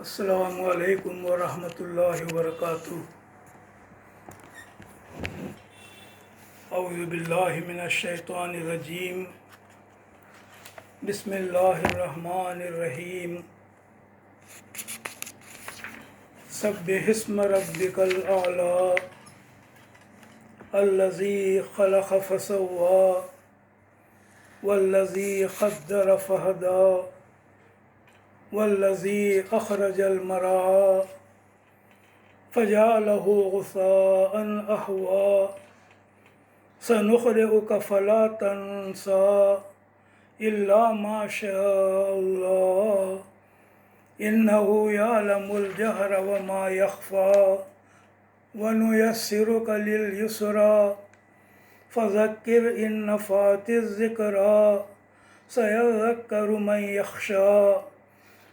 السلام علیکم ورحمۃ اللہ وبرکاتہ۔ اعوذ باللہ من الشیطان الرجیم، بسم اللہ الرحمن الرحیم۔ سبح اسم ربک الاعلی الذی خلق فسوی والذی قدر فہدی والذی اخرج المرعی فجعلہ غثاء احوی سنقرئک فلا تنسى الا ما شاء اللہ انہ یعلم الجہر وما یخفی ونیسرک للیسری فذکر ان نفعت الذکری سیذکر من یخشی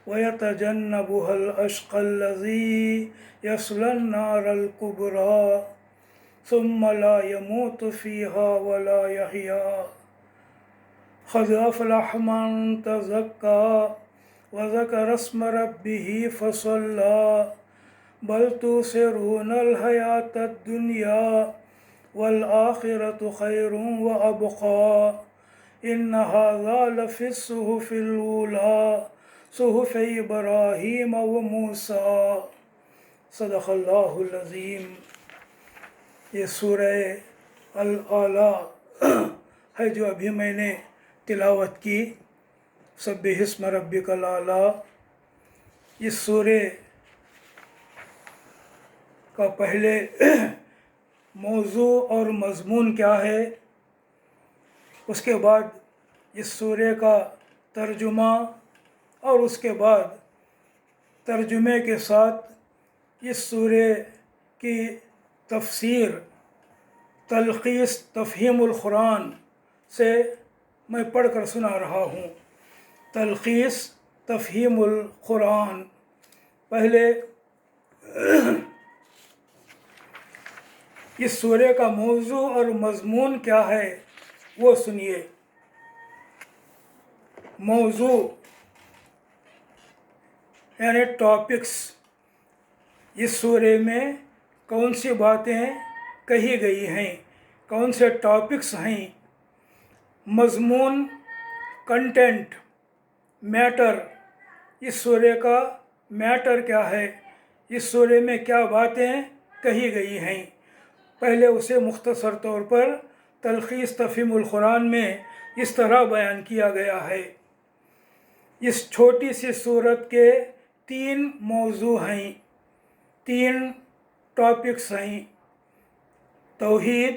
وَيَتَجَنَّبُهَا الْأَشْقَى الَّذِي يَصْلَى النَّارَ الْكُبْرَى ثُمَّ لَا يَمُوتُ فِيهَا وَلَا يَحْيَىٰ قَدْ أَفْلَحَ مَن تَزَكَّىٰ وَذَكَرَ اسْمَ رَبِّهِ فَصَلَّىٰ بَلْ تُؤْثِرُونَ الْحَيَاةَ الدُّنْيَا وَالْآخِرَةُ خَيْرٌ وَأَبْقَىٰ إِنَّ هَٰذَا لَفِي الصُّحُفِ الْأُولَىٰ صحف ابراہیم و موسیٰ۔ صدق اللہ العظیم۔ یہ سورہ الاعلیٰ ہے جو ابھی میں نے تلاوت کی، سبح اسم ربک الاعلیٰ۔ اس سورے کا پہلے موضوع اور مضمون کیا ہے، اس کے بعد اس سورے کا ترجمہ، اور اس کے بعد ترجمے کے ساتھ اس سورے کی تفسیر تلخیص تفہیم القرآن سے میں پڑھ کر سنا رہا ہوں۔ تلخیص تفہیم القرآن۔ پہلے اس سورے کا موضوع اور مضمون کیا ہے وہ سنیے۔ موضوع یعنی ٹاپکس، اس سورے میں کون سی باتیں کہی گئی ہیں، کون سے ٹاپکس ہیں۔ مضمون کنٹینٹ، میٹر، اس سورے کا میٹر کیا ہے، اس سورے میں کیا باتیں کہی گئی ہیں۔ پہلے اسے مختصر طور پر تلخیص تفہیم القرآن میں اس طرح بیان کیا گیا ہے۔ اس چھوٹی سی سورت کے 3 موضوع ہیں، 3 ٹاپکس ہیں: توحید،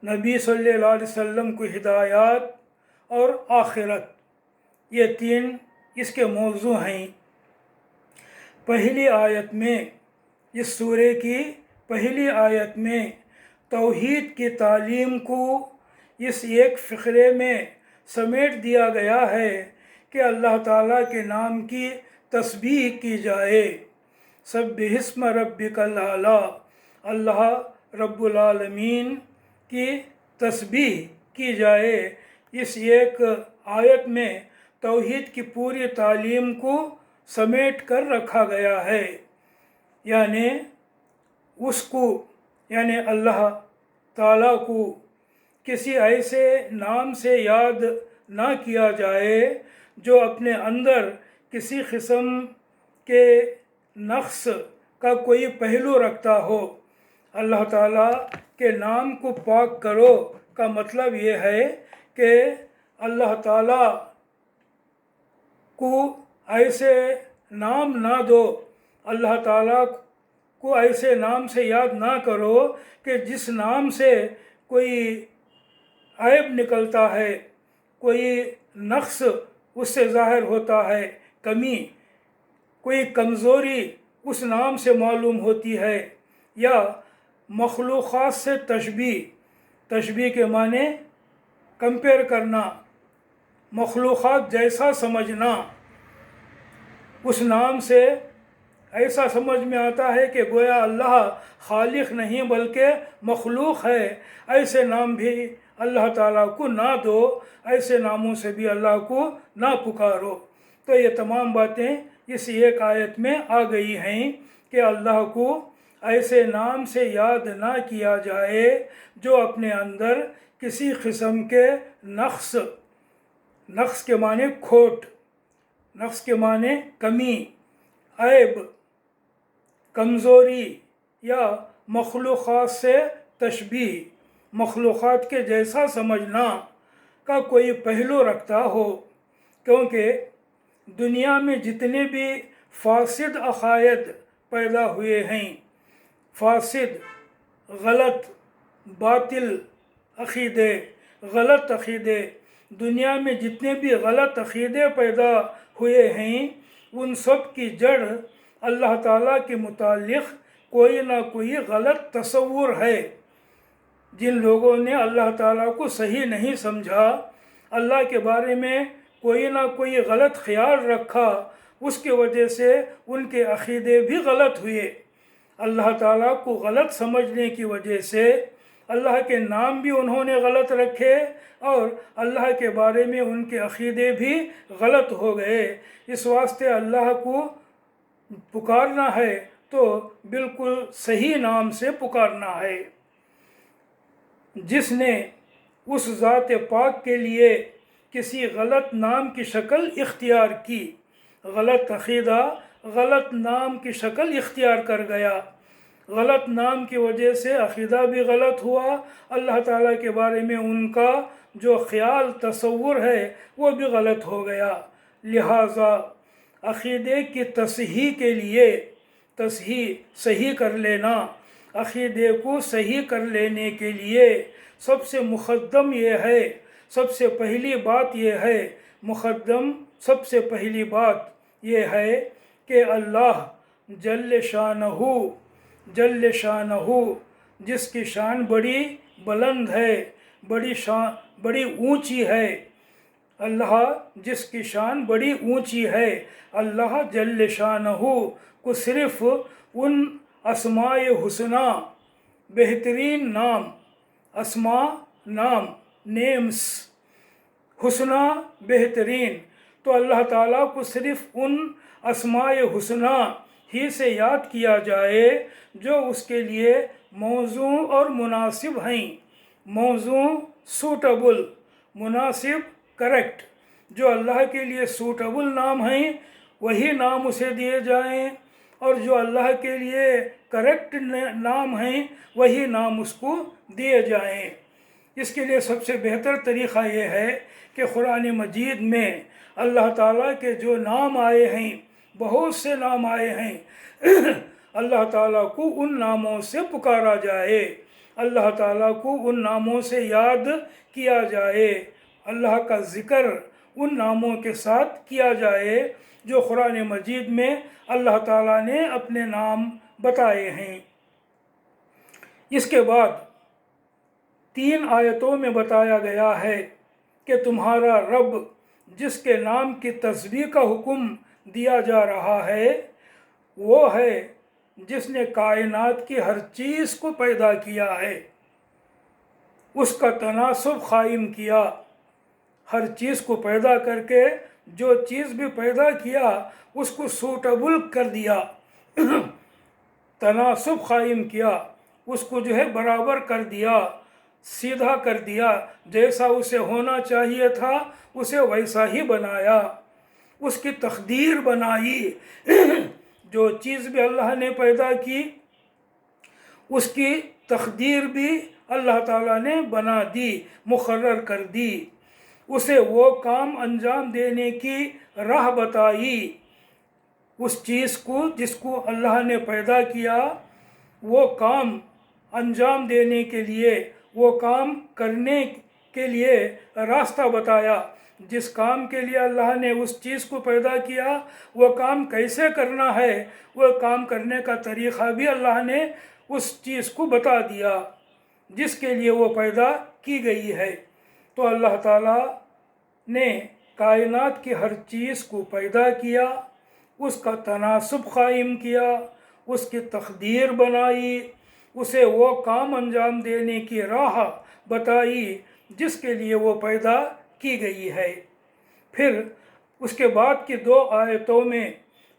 نبی صلی اللہ علیہ وسلم کو ہدایات اور آخرت۔ یہ 3 اس کے موضوع ہیں۔ پہلی آیت میں، اس سورے کی پہلی آیت میں توحید کی تعلیم کو اس ایک فقرے میں سمیٹ دیا گیا ہے کہ اللہ تعالیٰ کے نام کی تسبیح کی جائے۔ سبح اسم ربک الاعلیٰ، اللہ رب العالمین کی تسبیح کی جائے۔ اس ایک آیت میں توحید کی پوری تعلیم کو سمیٹ کر رکھا گیا ہے، یعنی اس کو، یعنی اللہ تعالیٰ کو کسی ایسے نام سے یاد نہ کیا جائے جو اپنے اندر کسی قسم کے نقص کا کوئی پہلو رکھتا ہو۔ اللہ تعالیٰ کے نام کو پاک کرو کا مطلب یہ ہے کہ اللہ تعالیٰ کو ایسے نام نہ دو، اللہ تعالیٰ کو ایسے نام سے یاد نہ کرو کہ جس نام سے کوئی عیب نکلتا ہے، کوئی نقص اس سے ظاہر ہوتا ہے، کمی، کوئی کمزوری اس نام سے معلوم ہوتی ہے، یا مخلوقات سے تشبیہ کے معنی کمپیئر کرنا، مخلوقات جیسا سمجھنا۔ اس نام سے ایسا سمجھ میں آتا ہے کہ گویا اللہ خالق نہیں بلکہ مخلوق ہے۔ ایسے نام بھی اللہ تعالیٰ کو نہ دو، ایسے ناموں سے بھی اللہ کو نہ پکارو۔ تو یہ تمام باتیں اس ایک آیت میں آ گئی ہیں کہ اللہ کو ایسے نام سے یاد نہ کیا جائے جو اپنے اندر کسی قسم کے نقص کے معنی کھوٹ، نقص کے معنی کمی، عیب، کمزوری یا مخلوقات سے تشبیہ، مخلوقات کے جیسا سمجھنا کا کوئی پہلو رکھتا ہو، کیونکہ دنیا میں جتنے بھی فاسد عقائد پیدا ہوئے ہیں، فاسد، غلط، باطل عقیدے، غلط عقیدے، دنیا میں جتنے بھی غلط عقیدے پیدا ہوئے ہیں، ان سب کی جڑ اللہ تعالیٰ کے متعلق کوئی نہ کوئی غلط تصور ہے۔ جن لوگوں نے اللہ تعالیٰ کو صحیح نہیں سمجھا، اللہ کے بارے میں کوئی نہ کوئی غلط خیال رکھا، اس کی وجہ سے ان کے عقیدے بھی غلط ہوئے۔ اللہ تعالیٰ کو غلط سمجھنے کی وجہ سے اللہ کے نام بھی انہوں نے غلط رکھے اور اللہ کے بارے میں ان کے عقیدے بھی غلط ہو گئے۔ اس واسطے اللہ کو پکارنا ہے تو بالکل صحیح نام سے پکارنا ہے۔ جس نے اس ذات پاک کے لیے کسی غلط نام کی شکل اختیار کی، غلط عقیدہ غلط نام کی شکل اختیار کر گیا، غلط نام کی وجہ سے عقیدہ بھی غلط ہوا، اللہ تعالیٰ کے بارے میں ان کا جو خیال تصور ہے وہ بھی غلط ہو گیا۔ لہٰذا عقیدے کی تصحیح کے لیے صحیح کر لینا، عقیدے کو صحیح کر لینے کے لیے سب سے مقدم یہ ہے، سب سے پہلی بات یہ ہے کہ اللہ جل شانہ جس کی شان بڑی بلند ہے، بڑی اونچی ہے، اللہ جس کی شان بڑی اونچی ہے، اللہ جل شانہ کو صرف ان اسماء حسنہ، بہترین نام، نیمز حسنہ بہترین، تو اللہ تعالیٰ کو صرف ان اسماء حسنہ ہی سے یاد کیا جائے جو اس کے لیے موزوں اور مناسب ہیں۔ موزوں سوٹیبل، مناسب کریکٹ، جو اللہ کے لیے سوٹیبل نام ہیں وہی نام اسے دیے جائیں، اور جو اللہ کے لیے کریکٹ نام ہیں وہی نام اس کو دیے جائیں۔ اس کے لیے سب سے بہتر طریقہ یہ ہے کہ قرآن مجید میں اللہ تعالیٰ کے جو نام آئے ہیں، بہت سے نام آئے ہیں، اللہ تعالیٰ کو ان ناموں سے پکارا جائے، اللہ تعالیٰ کو ان ناموں سے یاد کیا جائے، اللہ کا ذکر ان ناموں کے ساتھ کیا جائے جو قرآن مجید میں اللہ تعالیٰ نے اپنے نام بتائے ہیں۔ اس کے بعد 3 آیتوں میں بتایا گیا ہے کہ تمہارا رب جس کے نام کی تسبیح کا حکم دیا جا رہا ہے وہ ہے جس نے کائنات کی ہر چیز کو پیدا کیا ہے، اس کا تناسب قائم کیا، ہر چیز کو پیدا کر کے جو چیز بھی پیدا کیا اس کو سوٹیبل کر دیا، تناسب قائم کیا، اس کو برابر کر دیا، سیدھا کر دیا، جیسا اسے ہونا چاہیے تھا اسے ویسا ہی بنایا، اس کی تقدیر بنائی، جو چیز بھی اللہ نے پیدا کی اس کی تقدیر بھی اللہ تعالیٰ نے بنا دی، مقرر کر دی، اسے وہ کام انجام دینے کی راہ بتائی، اس چیز کو جس کو اللہ نے پیدا کیا وہ کام انجام دینے کے لیے، وہ کام کرنے کے لیے راستہ بتایا، جس کام کے لیے اللہ نے اس چیز کو پیدا کیا وہ کام کیسے کرنا ہے، وہ کام کرنے کا طریقہ بھی اللہ نے اس چیز کو بتا دیا جس کے لیے وہ پیدا کی گئی ہے۔ تو اللہ تعالیٰ نے کائنات کی ہر چیز کو پیدا کیا، اس کا تناسب قائم کیا، اس کی تقدیر بنائی، اسے وہ کام انجام دینے کی راہ بتائی جس کے لیے وہ پیدا کی گئی ہے۔ پھر اس کے بعد کی 2 آیتوں میں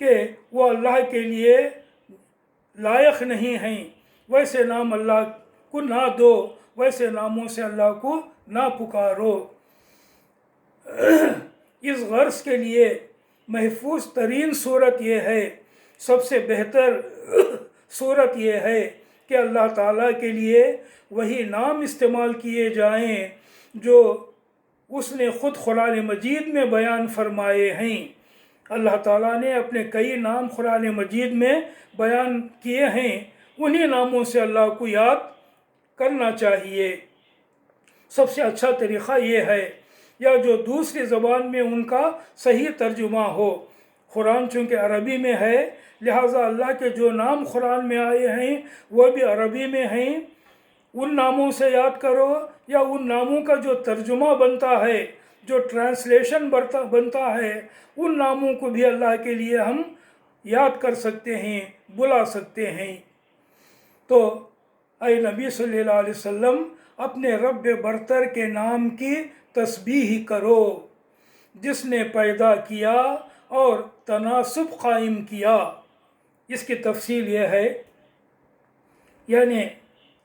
کہ وہ اللہ کے لیے لائق نہیں ہیں، ویسے نام اللہ کو نہ دو، ویسے ناموں سے اللہ کو نہ پکارو۔ اس غرض کے لیے محفوظ ترین صورت یہ ہے، سب سے بہتر صورت یہ ہے کہ اللہ تعالیٰ کے لیے وہی نام استعمال کیے جائیں جو اس نے خود قرآن مجید میں بیان فرمائے ہیں۔ اللہ تعالیٰ نے اپنے کئی نام قرآن مجید میں بیان کیے ہیں، انہی ناموں سے اللہ کو یاد کرنا چاہیے۔ سب سے اچھا طریقہ یہ ہے، یا جو دوسری زبان میں ان کا صحیح ترجمہ ہو۔ قرآن چونکہ عربی میں ہے، لہٰذا اللہ کے جو نام قرآن میں آئے ہیں وہ بھی عربی میں ہیں، ان ناموں سے یاد کرو، یا ان ناموں کا جو ترجمہ بنتا ہے، جو ٹرانسلیشن بنتا ہے، ان ناموں کو بھی اللہ کے لیے ہم یاد کر سکتے ہیں، بلا سکتے ہیں۔ تو اے نبی صلی اللہ علیہ وسلم، اپنے رب برتر کے نام کی تسبیح کرو، جس نے پیدا کیا اور تناسب قائم کیا۔ اس کی تفصیل یہ ہے، یعنی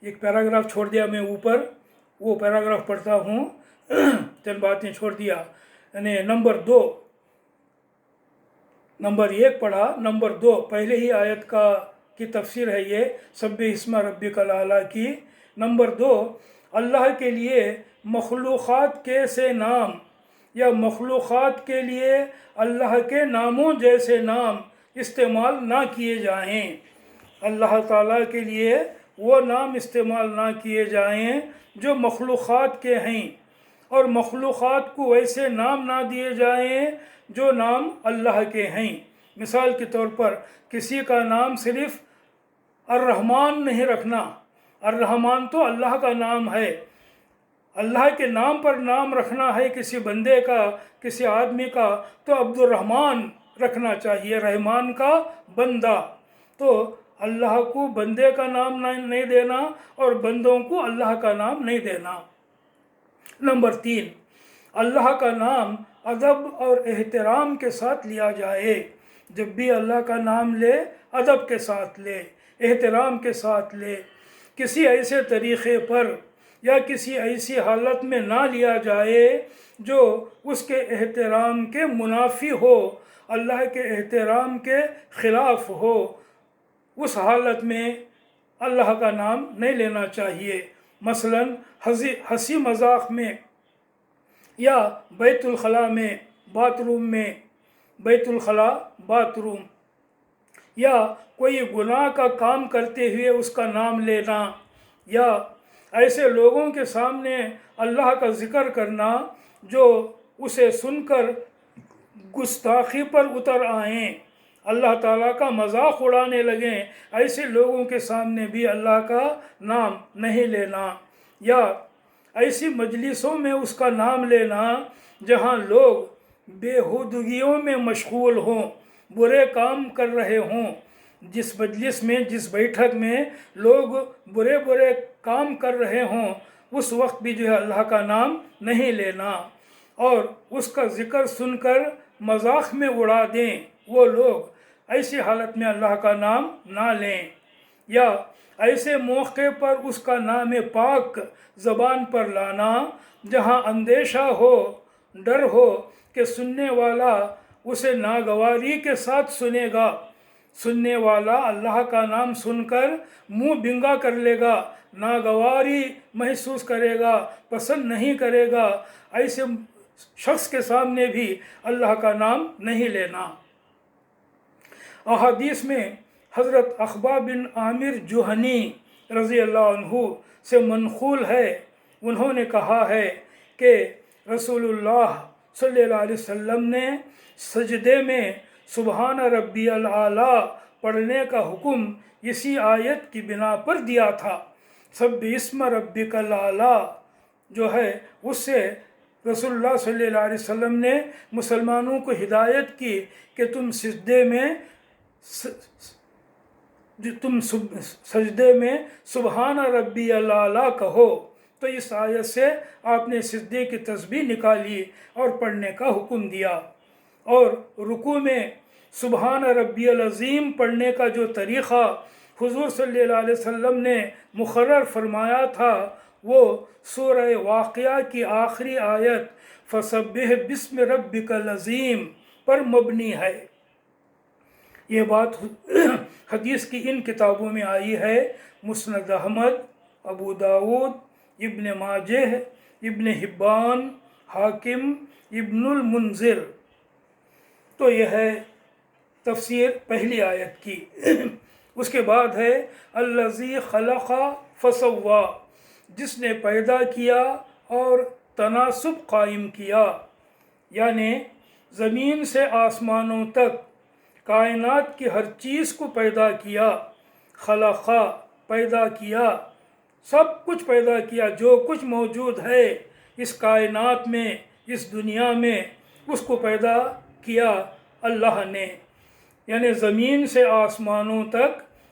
ایک پیراگراف چھوڑ دیا میں اوپر، وہ پیراگراف پڑھتا ہوں، چند باتیں چھوڑ دیا۔ یعنی نمبر 1 پڑھا، نمبر 2 پہلے ہی آیت کی تفسیر ہے یہ، سبح اسم ربک الاعلی کی۔ نمبر 2، اللہ کے لیے مخلوقات کے سے نام یا مخلوقات کے لیے اللہ کے ناموں جیسے نام استعمال نہ کیے جائیں۔ اللہ تعالیٰ کے لیے وہ نام استعمال نہ کیے جائیں جو مخلوقات کے ہیں، اور مخلوقات کو ویسے نام نہ دیے جائیں جو نام اللہ کے ہیں۔ مثال کے طور پر کسی کا نام صرف الرحمن نہیں رکھنا، الرحمن تو اللہ کا نام ہے، اللہ کے نام پر نام رکھنا ہے کسی بندے کا، کسی آدمی کا، تو عبد الرحمن رکھنا چاہیے، رحمان کا بندہ۔ تو اللہ کو بندے کا نام نہیں دینا اور بندوں کو اللہ کا نام نہیں دینا۔ نمبر 3، اللہ کا نام ادب اور احترام کے ساتھ لیا جائے۔ جب بھی اللہ کا نام لے، ادب کے ساتھ لے، احترام کے ساتھ لے، کسی ایسے طریقے پر یا کسی ایسی حالت میں نہ لیا جائے جو اس کے احترام کے منافی ہو، اللہ کے احترام کے خلاف ہو۔ اس حالت میں اللہ کا نام نہیں لینا چاہیے۔ مثلا ہنسی مذاق میں، یا بیت الخلاء میں، باتھ روم میں، بیت الخلاء باتھ روم، یا کوئی گناہ کا کام کرتے ہوئے اس کا نام لینا، یا ایسے لوگوں کے سامنے اللہ کا ذکر کرنا جو اسے سن کر گستاخی پر اتر آئیں، اللہ تعالیٰ کا مذاق اڑانے لگیں، ایسے لوگوں کے سامنے بھی اللہ کا نام نہیں لینا۔ یا ایسی مجلسوں میں اس کا نام لینا جہاں لوگ بےہودگیوں میں مشغول ہوں، برے کام کر رہے ہوں، جس مجلس میں، جس بیٹھک میں لوگ برے برے کام کر رہے ہوں، اس وقت بھی جو ہے اللہ کا نام نہیں لینا، اور اس کا ذکر سن کر مذاق میں اڑا دیں وہ لوگ، ایسی حالت میں اللہ کا نام نہ لیں۔ یا ایسے موقع پر اس کا نام پاک زبان پر لانا جہاں اندیشہ ہو، ڈر ہو کہ سننے والا اسے ناگواری کے ساتھ سنے گا، سننے والا اللہ کا نام سن کر منہ بنگا کر لے گا، ناگواری محسوس کرے گا، پسند نہیں کرے گا، ایسے شخص کے سامنے بھی اللہ کا نام نہیں لینا۔ احادیث میں حضرت عقبہ بن عامر جوہنی رضی اللہ عنہ سے منقول ہے، انہوں نے کہا ہے کہ رسول اللہ صلی اللہ علیہ وسلم نے سجدے میں سبحان ربی الاعلیٰ پڑھنے کا حکم اسی آیت کی بنا پر دیا تھا۔ سبح اسم ربک الاعلیٰ جو ہے، اس سے رسول اللہ صلی اللہ علیہ وسلم نے مسلمانوں کو ہدایت کی کہ تم سجدے میں سبحان ربی الاعلیٰ کہو۔ تو اس آیت سے آپ نے سجدے کی تسبیح نکالی اور پڑھنے کا حکم دیا۔ اور رکوع میں سبحان ربی العظیم پڑھنے کا جو طریقہ حضور صلی اللہ علیہ وسلم نے مقرر فرمایا تھا وہ سورہ واقعہ کی آخری آیت فسبح بسم ربک العظیم پر مبنی ہے۔ یہ بات حدیث کی ان کتابوں میں آئی ہے، مسند احمد، ابو داود، ابن ماجہ، ابن حبان، حاکم، ابن المنذر۔ تو یہ ہے تفسیر پہلی آیت کی۔ اس کے بعد ہے الذی خلق فسوا، جس نے پیدا کیا اور تناسب قائم کیا، یعنی زمین سے آسمانوں تک کائنات کی ہر چیز کو پیدا کیا۔ خلق پیدا کیا، سب کچھ پیدا کیا، جو کچھ موجود ہے اس کائنات میں، اس دنیا میں، اس کو پیدا کیا اللہ نے، یعنی زمین سے آسمانوں تک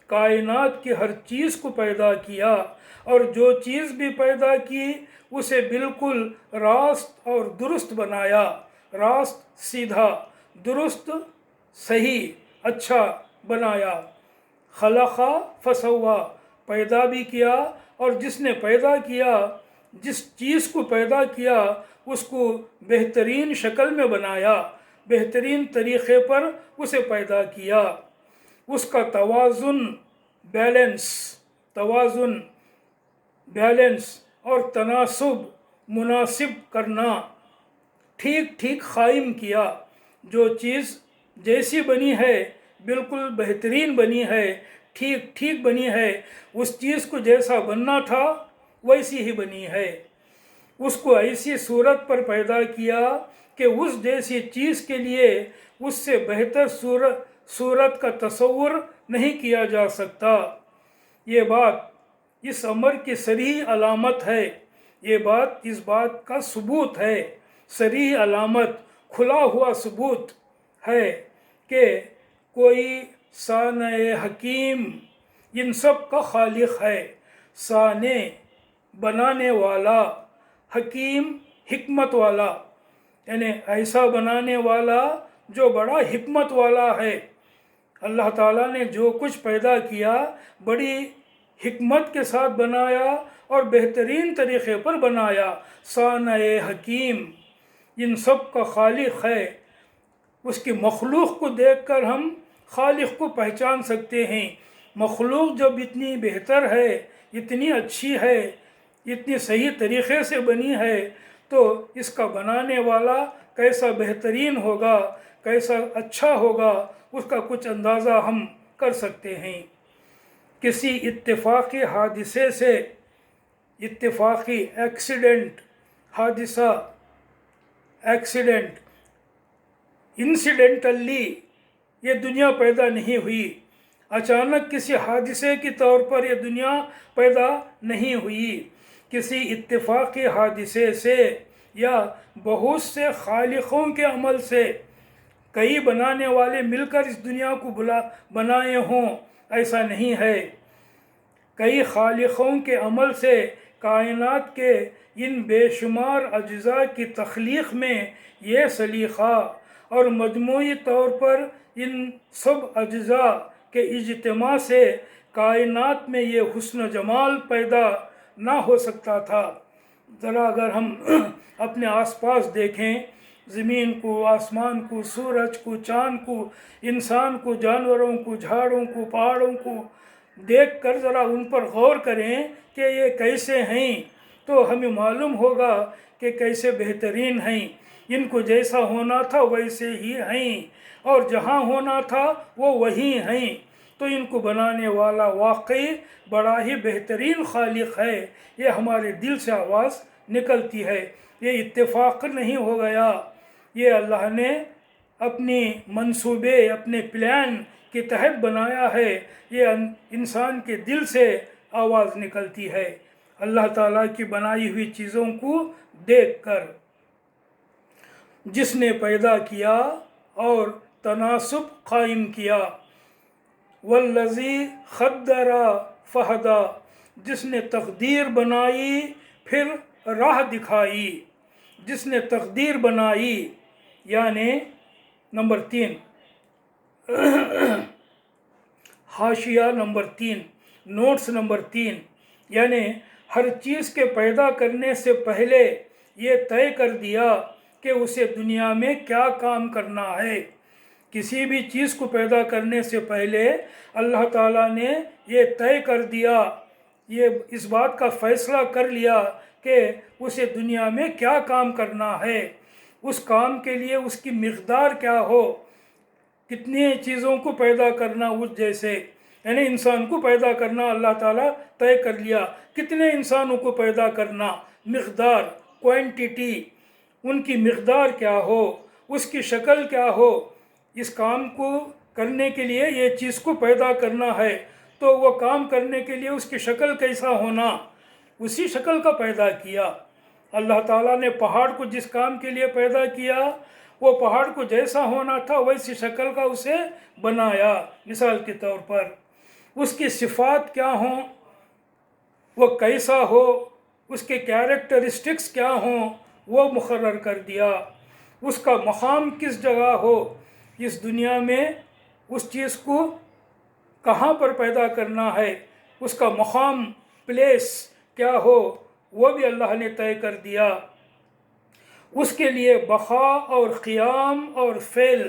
کائنات کی ہر چیز کو پیدا کیا، اور جو چیز بھی پیدا کی اسے بالکل راست اور درست بنایا، راست سیدھا، درست صحیح اچھا بنایا۔ خلق فسوا، پیدا بھی کیا، اور جس نے پیدا کیا، جس چیز کو پیدا کیا اس کو بہترین شکل میں بنایا، بہترین طریقے پر اسے پیدا کیا۔ اس کا توازن، بیلنس اور تناسب، مناسب کرنا، ٹھیک ٹھیک قائم کیا۔ جو چیز جیسی بنی ہے بالکل بہترین بنی ہے، ٹھیک ٹھیک بنی ہے، اس چیز کو جیسا بننا تھا ویسی ہی بنی ہے۔ اس کو ایسی صورت پر پیدا کیا کہ اس جیسی چیز کے لیے اس سے بہتر صورت کا تصور نہیں کیا جا سکتا۔ یہ بات اس امر کی صریح علامت ہے، یہ بات اس بات کا ثبوت ہے، صریح علامت، کھلا ہوا ثبوت ہے کہ کوئی صانع حکیم ان سب کا خالق ہے۔ صانع بنانے والا، حکیم حکمت والا، یعنی ایسا بنانے والا جو بڑا حکمت والا ہے۔ اللہ تعالیٰ نے جو کچھ پیدا کیا بڑی حکمت کے ساتھ بنایا اور بہترین طریقے پر بنایا۔ صانع حکیم ان سب کا خالق ہے۔ اس کی مخلوق کو دیکھ کر ہم خالق کو پہچان سکتے ہیں۔ مخلوق جب اتنی بہتر ہے، اتنی اچھی ہے، اتنی صحیح طریقے سے بنی ہے تو اس کا بنانے والا کیسا بہترین ہوگا، کیسا اچھا ہوگا، اس کا کچھ اندازہ ہم کر سکتے ہیں۔ کسی اتفاقی حادثے سے، اتفاقی ایکسیڈنٹ، حادثہ، ایکسیڈنٹ، انسیڈنٹلی یہ دنیا پیدا نہیں ہوئی، اچانک کسی حادثے کے طور پر یہ دنیا پیدا نہیں ہوئی۔ کسی اتفاقی حادثے سے یا بہت سے خالقوں کے عمل سے، کئی بنانے والے مل کر اس دنیا کو بنائے ہوں، ایسا نہیں ہے۔ کئی خالقوں کے عمل سے کائنات کے ان بے شمار اجزاء کی تخلیق میں یہ سلیقہ، اور مجموعی طور پر ان سب اجزاء کے اجتماع سے کائنات میں یہ حسن و جمال پیدا نہ ہو سکتا تھا۔ ذرا اگر ہم اپنے آس پاس دیکھیں، زمین کو، آسمان کو، سورج کو، چاند کو، انسان کو، جانوروں کو، جھاڑوں کو، پہاڑوں کو دیکھ کر ذرا ان پر غور کریں کہ یہ کیسے ہیں، تو ہمیں معلوم ہوگا کہ کیسے بہترین ہیں۔ ان کو جیسا ہونا تھا ویسے ہی ہیں، اور جہاں ہونا تھا وہ وہیں ہیں۔ تو ان کو بنانے والا واقعی بڑا ہی بہترین خالق ہے۔ یہ ہمارے دل سے آواز نکلتی ہے، یہ اتفاق نہیں ہو گیا، یہ اللہ نے اپنی منصوبے، اپنے پلان کے تحت بنایا ہے۔ یہ انسان کے دل سے آواز نکلتی ہے اللہ تعالیٰ کی بنائی ہوئی چیزوں کو دیکھ کر۔ جس نے پیدا کیا اور تناسب قائم کیا، والذی قدر فہدی، جس نے تقدیر بنائی پھر راہ دکھائی۔ جس نے تقدیر بنائی یعنی نمبر 3 حاشیہ نمبر 3 نوٹس نمبر 3 یعنی ہر چیز کے پیدا کرنے سے پہلے یہ طے کر دیا کہ اسے دنیا میں کیا کام کرنا ہے۔ کسی بھی چیز کو پیدا کرنے سے پہلے اللہ تعالیٰ نے یہ طے کر دیا، یہ اس بات کا فیصلہ کر لیا کہ اسے دنیا میں کیا کام کرنا ہے، اس کام کے لیے اس کی مقدار کیا ہو، کتنی چیزوں کو پیدا کرنا، اس جیسے یعنی انسان کو پیدا کرنا اللہ تعالیٰ طے کر لیا، کتنے انسانوں کو پیدا کرنا، مقدار، کوانٹیٹی، ان کی مقدار کیا ہو، اس کی شکل کیا ہو، اس کام کو کرنے کے لیے یہ چیز کو پیدا کرنا ہے تو وہ کام کرنے کے لیے اس کی شکل کیسا ہونا، اسی شکل کا پیدا کیا۔ اللہ تعالیٰ نے پہاڑ کو جس کام کے لیے پیدا کیا وہ پہاڑ کو جیسا ہونا تھا ویسی شکل کا اسے بنایا۔ مثال کے طور پر اس کی صفات کیا ہوں، وہ کیسا ہو، اس کے کیریکٹرسٹکس کیا ہوں وہ مقرر کر دیا، اس کا مقام کس جگہ ہو، اس دنیا میں اس چیز کو کہاں پر پیدا کرنا ہے، اس کا مقام، پلیس کیا ہو وہ بھی اللہ نے طے کر دیا۔ اس کے لیے بقا اور قیام اور فعل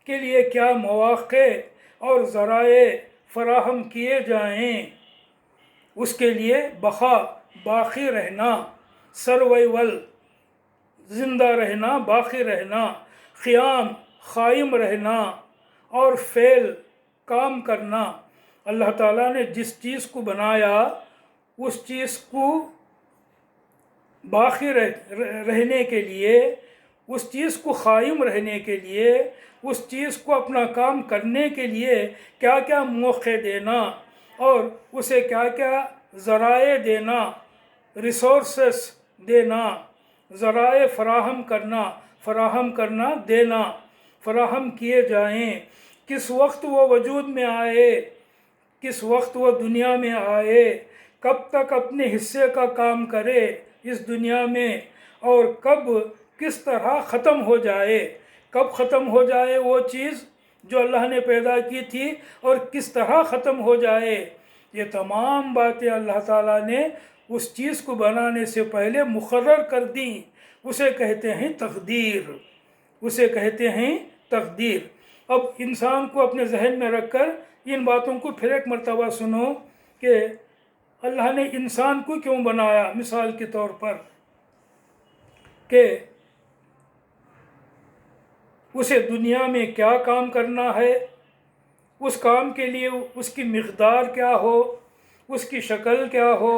کے لیے کیا مواقع اور ذرائع فراہم کیے جائیں، اس کے لیے بقا باقی رہنا، سروائیول زندہ رہنا، باقی رہنا، قیام قائم رہنا، اور فعل کام کرنا۔ اللہ تعالیٰ نے جس چیز کو بنایا اس چیز کو باقی رہنے کے لیے، اس چیز کو قائم رہنے کے لیے، اس چیز کو اپنا کام کرنے کے لیے کیا کیا موقع دینا اور اسے کیا کیا ذرائع دینا، ریسورسز دینا، ذرائع فراہم کرنا دینا، فراہم کیے جائیں، کس وقت وہ وجود میں آئے، کس وقت وہ دنیا میں آئے، کب تک اپنے حصے کا کام کرے اس دنیا میں، اور کب کس طرح ختم ہو جائے، کب ختم ہو جائے وہ چیز جو اللہ نے پیدا کی تھی اور کس طرح ختم ہو جائے۔ یہ تمام باتیں اللہ تعالیٰ نے اس چیز کو بنانے سے پہلے مقرر کر دیں، اسے کہتے ہیں تقدیر، اسے کہتے ہیں تقدیر۔ اب انسان کو اپنے ذہن میں رکھ کر ان باتوں کو پھر ایک مرتبہ سنو کہ اللہ نے انسان کو کیوں بنایا۔ مثال کے طور پر کہ اسے دنیا میں کیا کام کرنا ہے، اس کام کے لیے اس کی مقدار کیا ہو، اس کی شکل کیا ہو،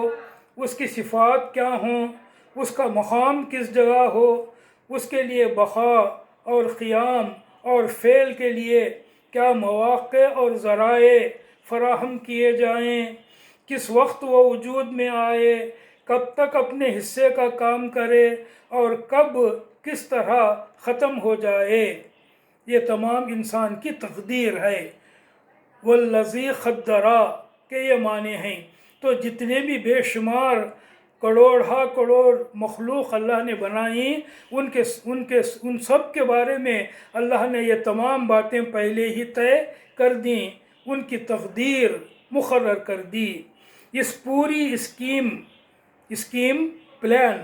اس کی صفات کیا ہوں، اس کا مقام کس جگہ ہو، اس کے لیے بقا اور قیام اور فعل کے لیے کیا مواقع اور ذرائع فراہم کیے جائیں، کس وقت وہ وجود میں آئے، کب تک اپنے حصے کا کام کرے اور کب کس طرح ختم ہو جائے۔ یہ تمام انسان کی تقدیر ہے۔ والذی قدرا کے یہ معنی ہیں۔ تو جتنے بھی بے شمار کروڑ کروڑ مخلوق اللہ نے بنائی ان سب کے بارے میں اللہ نے یہ تمام باتیں پہلے ہی طے کر دیں، ان کی تقدیر مقرر کر دی۔ اس پوری اسکیم پلان،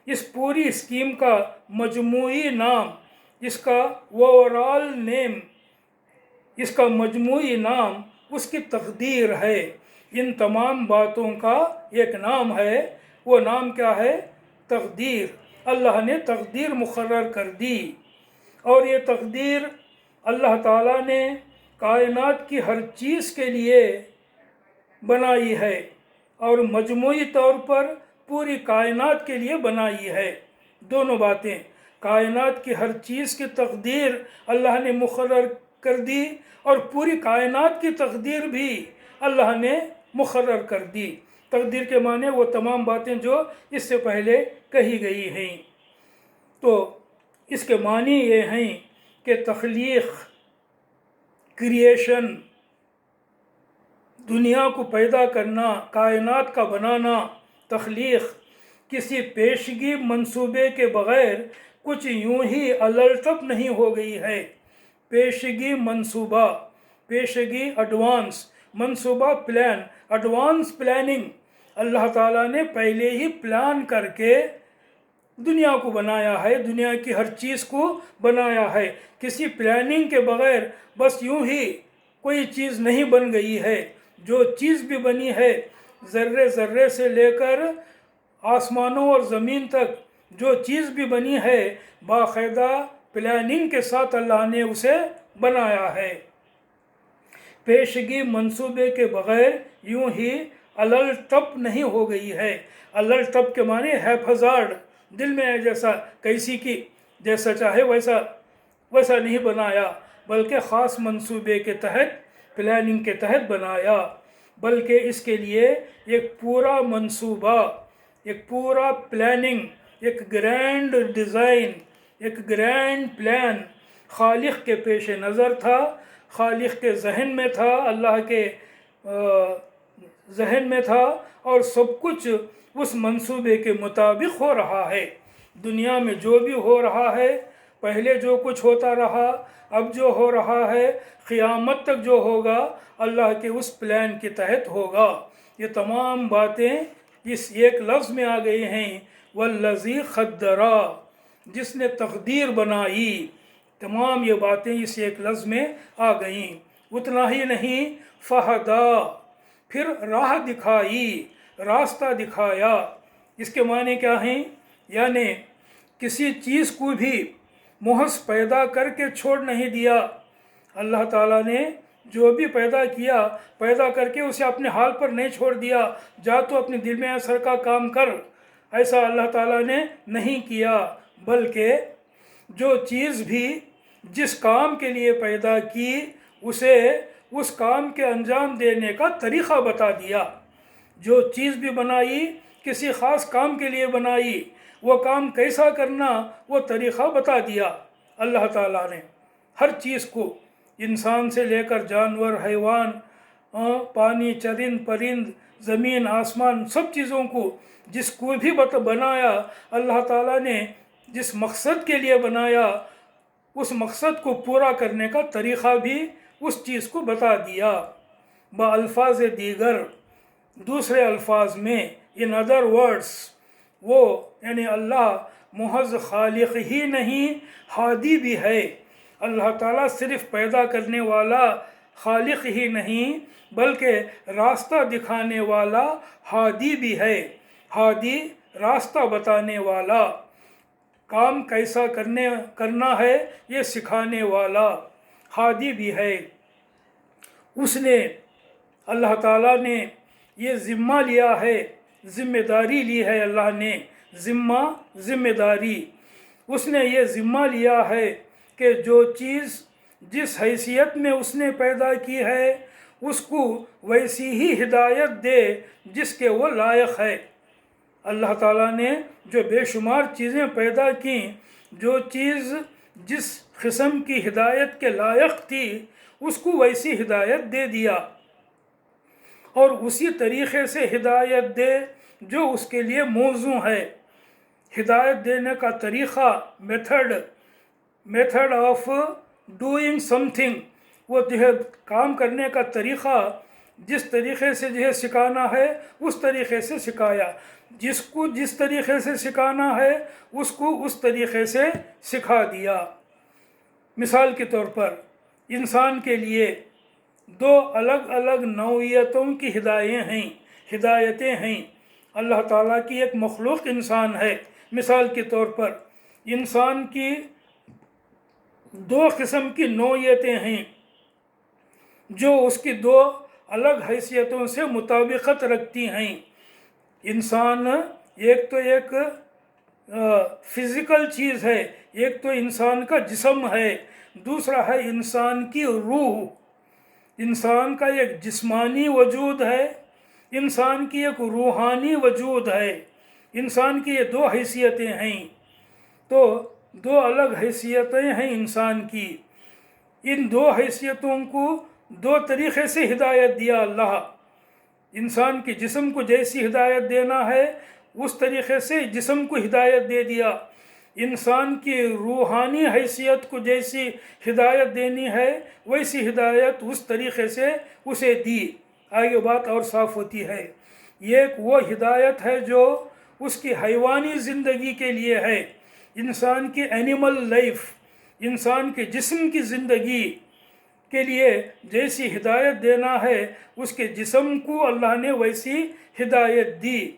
اس پوری اسکیم کا مجموعی نام، اس کا اوورال نیم، اس کا مجموعی نام اس کی تقدیر ہے۔ ان تمام باتوں کا ایک نام ہے، وہ نام کیا ہے؟ تقدیر۔ اللہ نے تقدیر مقرر کر دی، اور یہ تقدیر اللہ تعالیٰ نے کائنات کی ہر چیز کے لیے بنائی ہے، اور مجموعی طور پر پوری کائنات کے لیے بنائی ہے۔ دونوں باتیں، کائنات کی ہر چیز کی تقدیر اللہ نے مقرر کر دی، اور پوری کائنات کی تقدیر بھی اللہ نے مقرر کر دی۔ تقدیر کے معنی وہ تمام باتیں جو اس سے پہلے کہی گئی ہیں۔ تو اس کے معنی یہ ہیں کہ تخلیق، کریشن، دنیا کو پیدا کرنا، کائنات کا بنانا، تخلیق کسی پیشگی منصوبے کے بغیر کچھ یوں ہی الٹ اپ نہیں ہو گئی ہے۔ پیشگی منصوبہ، پیشگی ایڈوانس، منصوبہ پلان، ایڈوانس پلاننگ، اللہ تعالیٰ نے پہلے ہی پلان کر کے دنیا کو بنایا ہے، دنیا کی ہر چیز کو بنایا ہے۔ کسی پلاننگ کے بغیر بس یوں ہی کوئی چیز نہیں بن گئی ہے۔ جو چیز بھی بنی ہے، ذرے ذرے سے لے کر آسمانوں اور زمین تک جو چیز بھی بنی ہے، باقاعدہ پلاننگ کے ساتھ اللہ نے اسے بنایا ہے۔ پیشگی منصوبے کے بغیر یوں ہی علل ٹپ نہیں ہو گئی ہے۔ علل ٹپ کے معنی ہیپ ہزارڈ، دل میں ہے جیسا کیسی کی جیسا چاہے ویسا نہیں بنایا، بلکہ خاص منصوبے کے تحت، پلاننگ کے تحت بنایا، بلکہ اس کے لیے ایک پورا منصوبہ، ایک پورا پلاننگ، ایک گرینڈ ڈیزائن، ایک گرینڈ پلان خالق کے پیش نظر تھا، خالق کے ذہن میں تھا، اللہ کے ذہن میں تھا، اور سب کچھ اس منصوبے کے مطابق ہو رہا ہے۔ دنیا میں جو بھی ہو رہا ہے، پہلے جو کچھ ہوتا رہا، اب جو ہو رہا ہے، قیامت تک جو ہوگا، اللہ کے اس پلان کے تحت ہوگا۔ یہ تمام باتیں اس ایک لفظ میں آ گئی ہیں، والذی قدرا، جس نے تقدیر بنائی۔ تمام یہ باتیں اس ایک لفظ میں آ گئیں۔ اتنا ہی نہیں، فہدا، پھر راہ دکھائی، راستہ دکھایا۔ اس کے معنی کیا ہیں؟ یعنی کسی چیز کو بھی محض پیدا کر کے چھوڑ نہیں دیا۔ اللہ تعالیٰ نے جو بھی پیدا کیا، پیدا کر کے اسے اپنے حال پر نہیں چھوڑ دیا، جا تو اپنے دل میں اثر کا کام کر، ایسا اللہ تعالیٰ نے نہیں کیا، بلکہ جو چیز بھی جس کام کے لیے پیدا کی، اسے اس کام کے انجام دینے کا طریقہ بتا دیا۔ جو چیز بھی بنائی، کسی خاص کام کے لیے بنائی، وہ کام کیسا کرنا، وہ طریقہ بتا دیا اللہ تعالیٰ نے۔ ہر چیز کو، انسان سے لے کر جانور، حیوان، پانی، چرند پرند، زمین آسمان، سب چیزوں کو، جس کو بھی بنایا اللہ تعالیٰ نے، جس مقصد کے لیے بنایا، اس مقصد کو پورا کرنے کا طریقہ بھی اس چیز کو بتا دیا۔ بالفاظ دیگر، دوسرے الفاظ میں، ان ادر ورڈز، وہ یعنی اللہ محض خالق ہی نہیں، ہادی بھی ہے۔ اللہ تعالیٰ صرف پیدا کرنے والا خالق ہی نہیں، بلکہ راستہ دکھانے والا ہادی بھی ہے۔ ہادی، راستہ بتانے والا، کام کیسا کرنا ہے یہ سکھانے والا ہادی بھی ہے۔ اس نے، اللہ تعالیٰ نے یہ ذمہ لیا ہے، ذمہ داری لی ہے، اللہ نے ذمہ داری، اس نے یہ ذمہ لیا ہے کہ جو چیز جس حیثیت میں اس نے پیدا کی ہے، اس کو ویسی ہی ہدایت دے جس کے وہ لائق ہے۔ اللہ تعالیٰ نے جو بے شمار چیزیں پیدا کیں، جو چیز جس قسم کی ہدایت کے لائق تھی، اس کو ویسی ہدایت دے دیا، اور اسی طریقے سے ہدایت دے جو اس کے لیے موزوں ہے۔ ہدایت دینے کا طریقہ، method of doing some thing, وہ جو ہے کام کرنے کا طریقہ، جس طریقے سے جو ہے سکھانا ہے اس طریقے سے سکھایا، جس کو جس طریقے سے سکھانا ہے اس کو اس طریقے سے سکھا دیا۔ مثال کے طور پر انسان کے لیے دو الگ الگ نوعیتوں کی ہدایتیں ہیں۔ اللہ تعالیٰ کی ایک مخلوق انسان ہے۔ مثال کے طور پر انسان کی دو قسم کی نوعیتیں ہیں جو اس کی دو الگ حیثیتوں سے مطابقت رکھتی ہیں۔ انسان ایک تو ایک فزیکل چیز ہے، ایک تو انسان کا جسم ہے، دوسرا ہے انسان کی روح۔ انسان کا ایک جسمانی وجود ہے، انسان کی ایک روحانی وجود ہے۔ انسان کی یہ دو حیثیتیں ہیں، تو دو الگ حیثیتیں ہیں انسان کی۔ ان دو حیثیتوں کو دو طریقے سے ہدایت دیا اللہ۔ انسان کے جسم کو جیسی ہدایت دینا ہے اس طریقے سے جسم کو ہدایت دے دیا۔ انسان کی روحانی حیثیت کو جیسی ہدایت دینی ہے ویسی ہدایت اس طریقے سے اسے دی۔ آگے بات اور صاف ہوتی ہے، یہ وہ ہدایت ہے جو اس کی حیوانی زندگی کے لیے ہے، انسان کی اینیمل لائف، انسان کے جسم کی زندگی کے لیے جیسی ہدایت دینا ہے اس کے جسم کو اللہ نے ویسی ہدایت دی،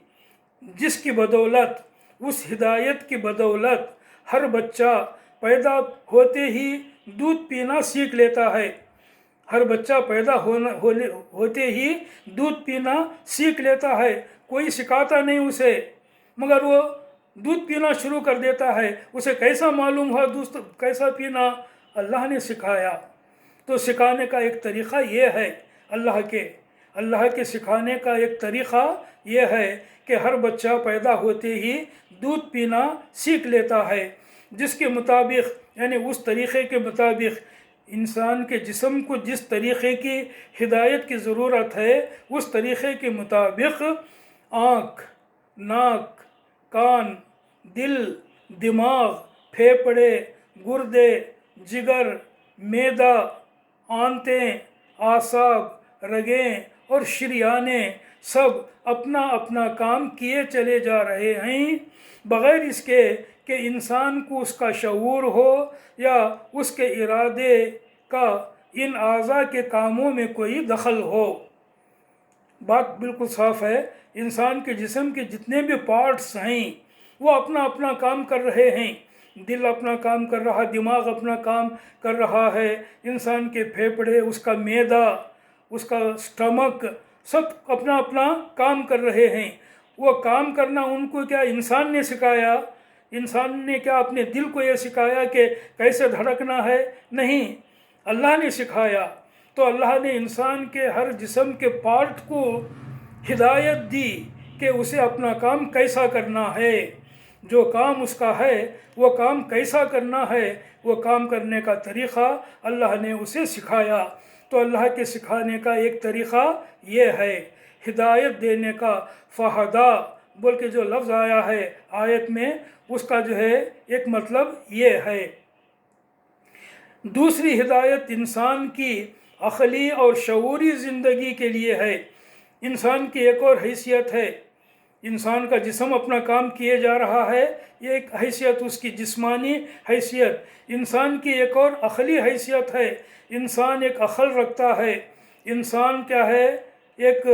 جس کی بدولت، اس ہدایت کی بدولت ہر بچہ پیدا ہوتے ہی دودھ پینا سیکھ لیتا ہے۔ ہر بچہ پیدا ہوتے ہی دودھ پینا سیکھ لیتا ہے، کوئی سکھاتا نہیں اسے، مگر وہ دودھ پینا شروع کر دیتا ہے۔ اسے کیسا معلوم ہوا دودھ کیسا پینا؟ اللہ نے سکھایا۔ تو سکھانے کا ایک طریقہ یہ ہے، اللہ کے سکھانے کا ایک طریقہ یہ ہے کہ ہر بچہ پیدا ہوتے ہی دودھ پینا سیکھ لیتا ہے، جس کے مطابق یعنی اس طریقے کے مطابق انسان کے جسم کو جس طریقے کی ہدایت کی ضرورت ہے اس طریقے کے مطابق آنکھ، ناک، کان، دل، دماغ، پھیپھڑے، گردے، جگر، معدہ، آنتیں، اعصاب، رگیں اور شریانیں سب اپنا اپنا کام کیے چلے جا رہے ہیں، بغیر اس کے کہ انسان کو اس کا شعور ہو یا اس کے ارادے کا ان اعضاء کے کاموں میں کوئی دخل ہو۔ بات بالکل صاف ہے، انسان کے جسم کے جتنے بھی پارٹس ہیں وہ اپنا اپنا کام کر رہے ہیں، دل اپنا کام کر رہا، دماغ اپنا کام کر رہا ہے، انسان کے پھیپھڑے، اس کا معدہ، اس کا سٹمک، سب اپنا اپنا کام کر رہے ہیں۔ وہ کام کرنا ان کو کیا انسان نے سکھایا؟ انسان نے کیا اپنے دل کو یہ سکھایا کہ کیسے دھڑکنا ہے؟ نہیں، اللہ نے سکھایا۔ تو اللہ نے انسان کے ہر جسم کے پارٹ کو ہدایت دی کہ اسے اپنا کام کیسا کرنا ہے، جو کام اس کا ہے وہ کام کیسا کرنا ہے، وہ کام کرنے کا طریقہ اللہ نے اسے سکھایا۔ تو اللہ کے سکھانے کا ایک طریقہ یہ ہے، ہدایت دینے کا۔ فہدا بول کے جو لفظ آیا ہے آیت میں، اس کا جو ہے ایک مطلب یہ ہے۔ دوسری ہدایت انسان کی عقلی اور شعوری زندگی کے لیے ہے۔ انسان کی ایک اور حیثیت ہے، انسان کا جسم اپنا کام کیے جا رہا ہے، یہ ایک حیثیت اس کی جسمانی حیثیت۔ انسان کی ایک اور عقلی حیثیت ہے، انسان ایک عقل رکھتا ہے، انسان کیا ہے، ایک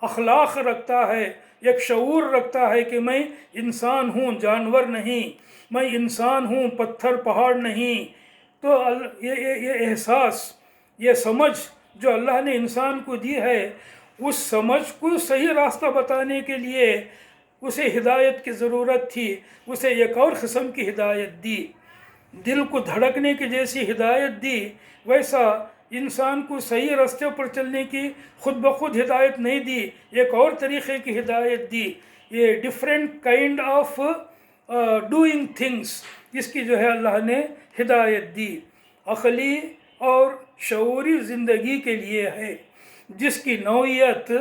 اخلاق رکھتا ہے، ایک شعور رکھتا ہے کہ میں انسان ہوں، جانور نہیں، میں انسان ہوں، پتھر پہاڑ نہیں۔ تو یہ احساس، یہ سمجھ جو اللہ نے انسان کو دی ہے، اس سمجھ کو صحیح راستہ بتانے کے لیے اسے ہدایت کی ضرورت تھی، اسے ایک اور قسم کی ہدایت دی، دل کو دھڑکنے کی جیسی ہدایت دی۔ ویسا انسان کو صحیح راستے پر چلنے کی خود بخود ہدایت نہیں دی، ایک اور طریقے کی ہدایت دی۔ یہ different kind of doing things, اس کی جو ہے اللہ نے ہدایت دی، عقلی اور شعوری زندگی کے لیے ہے، جس کی نوعیت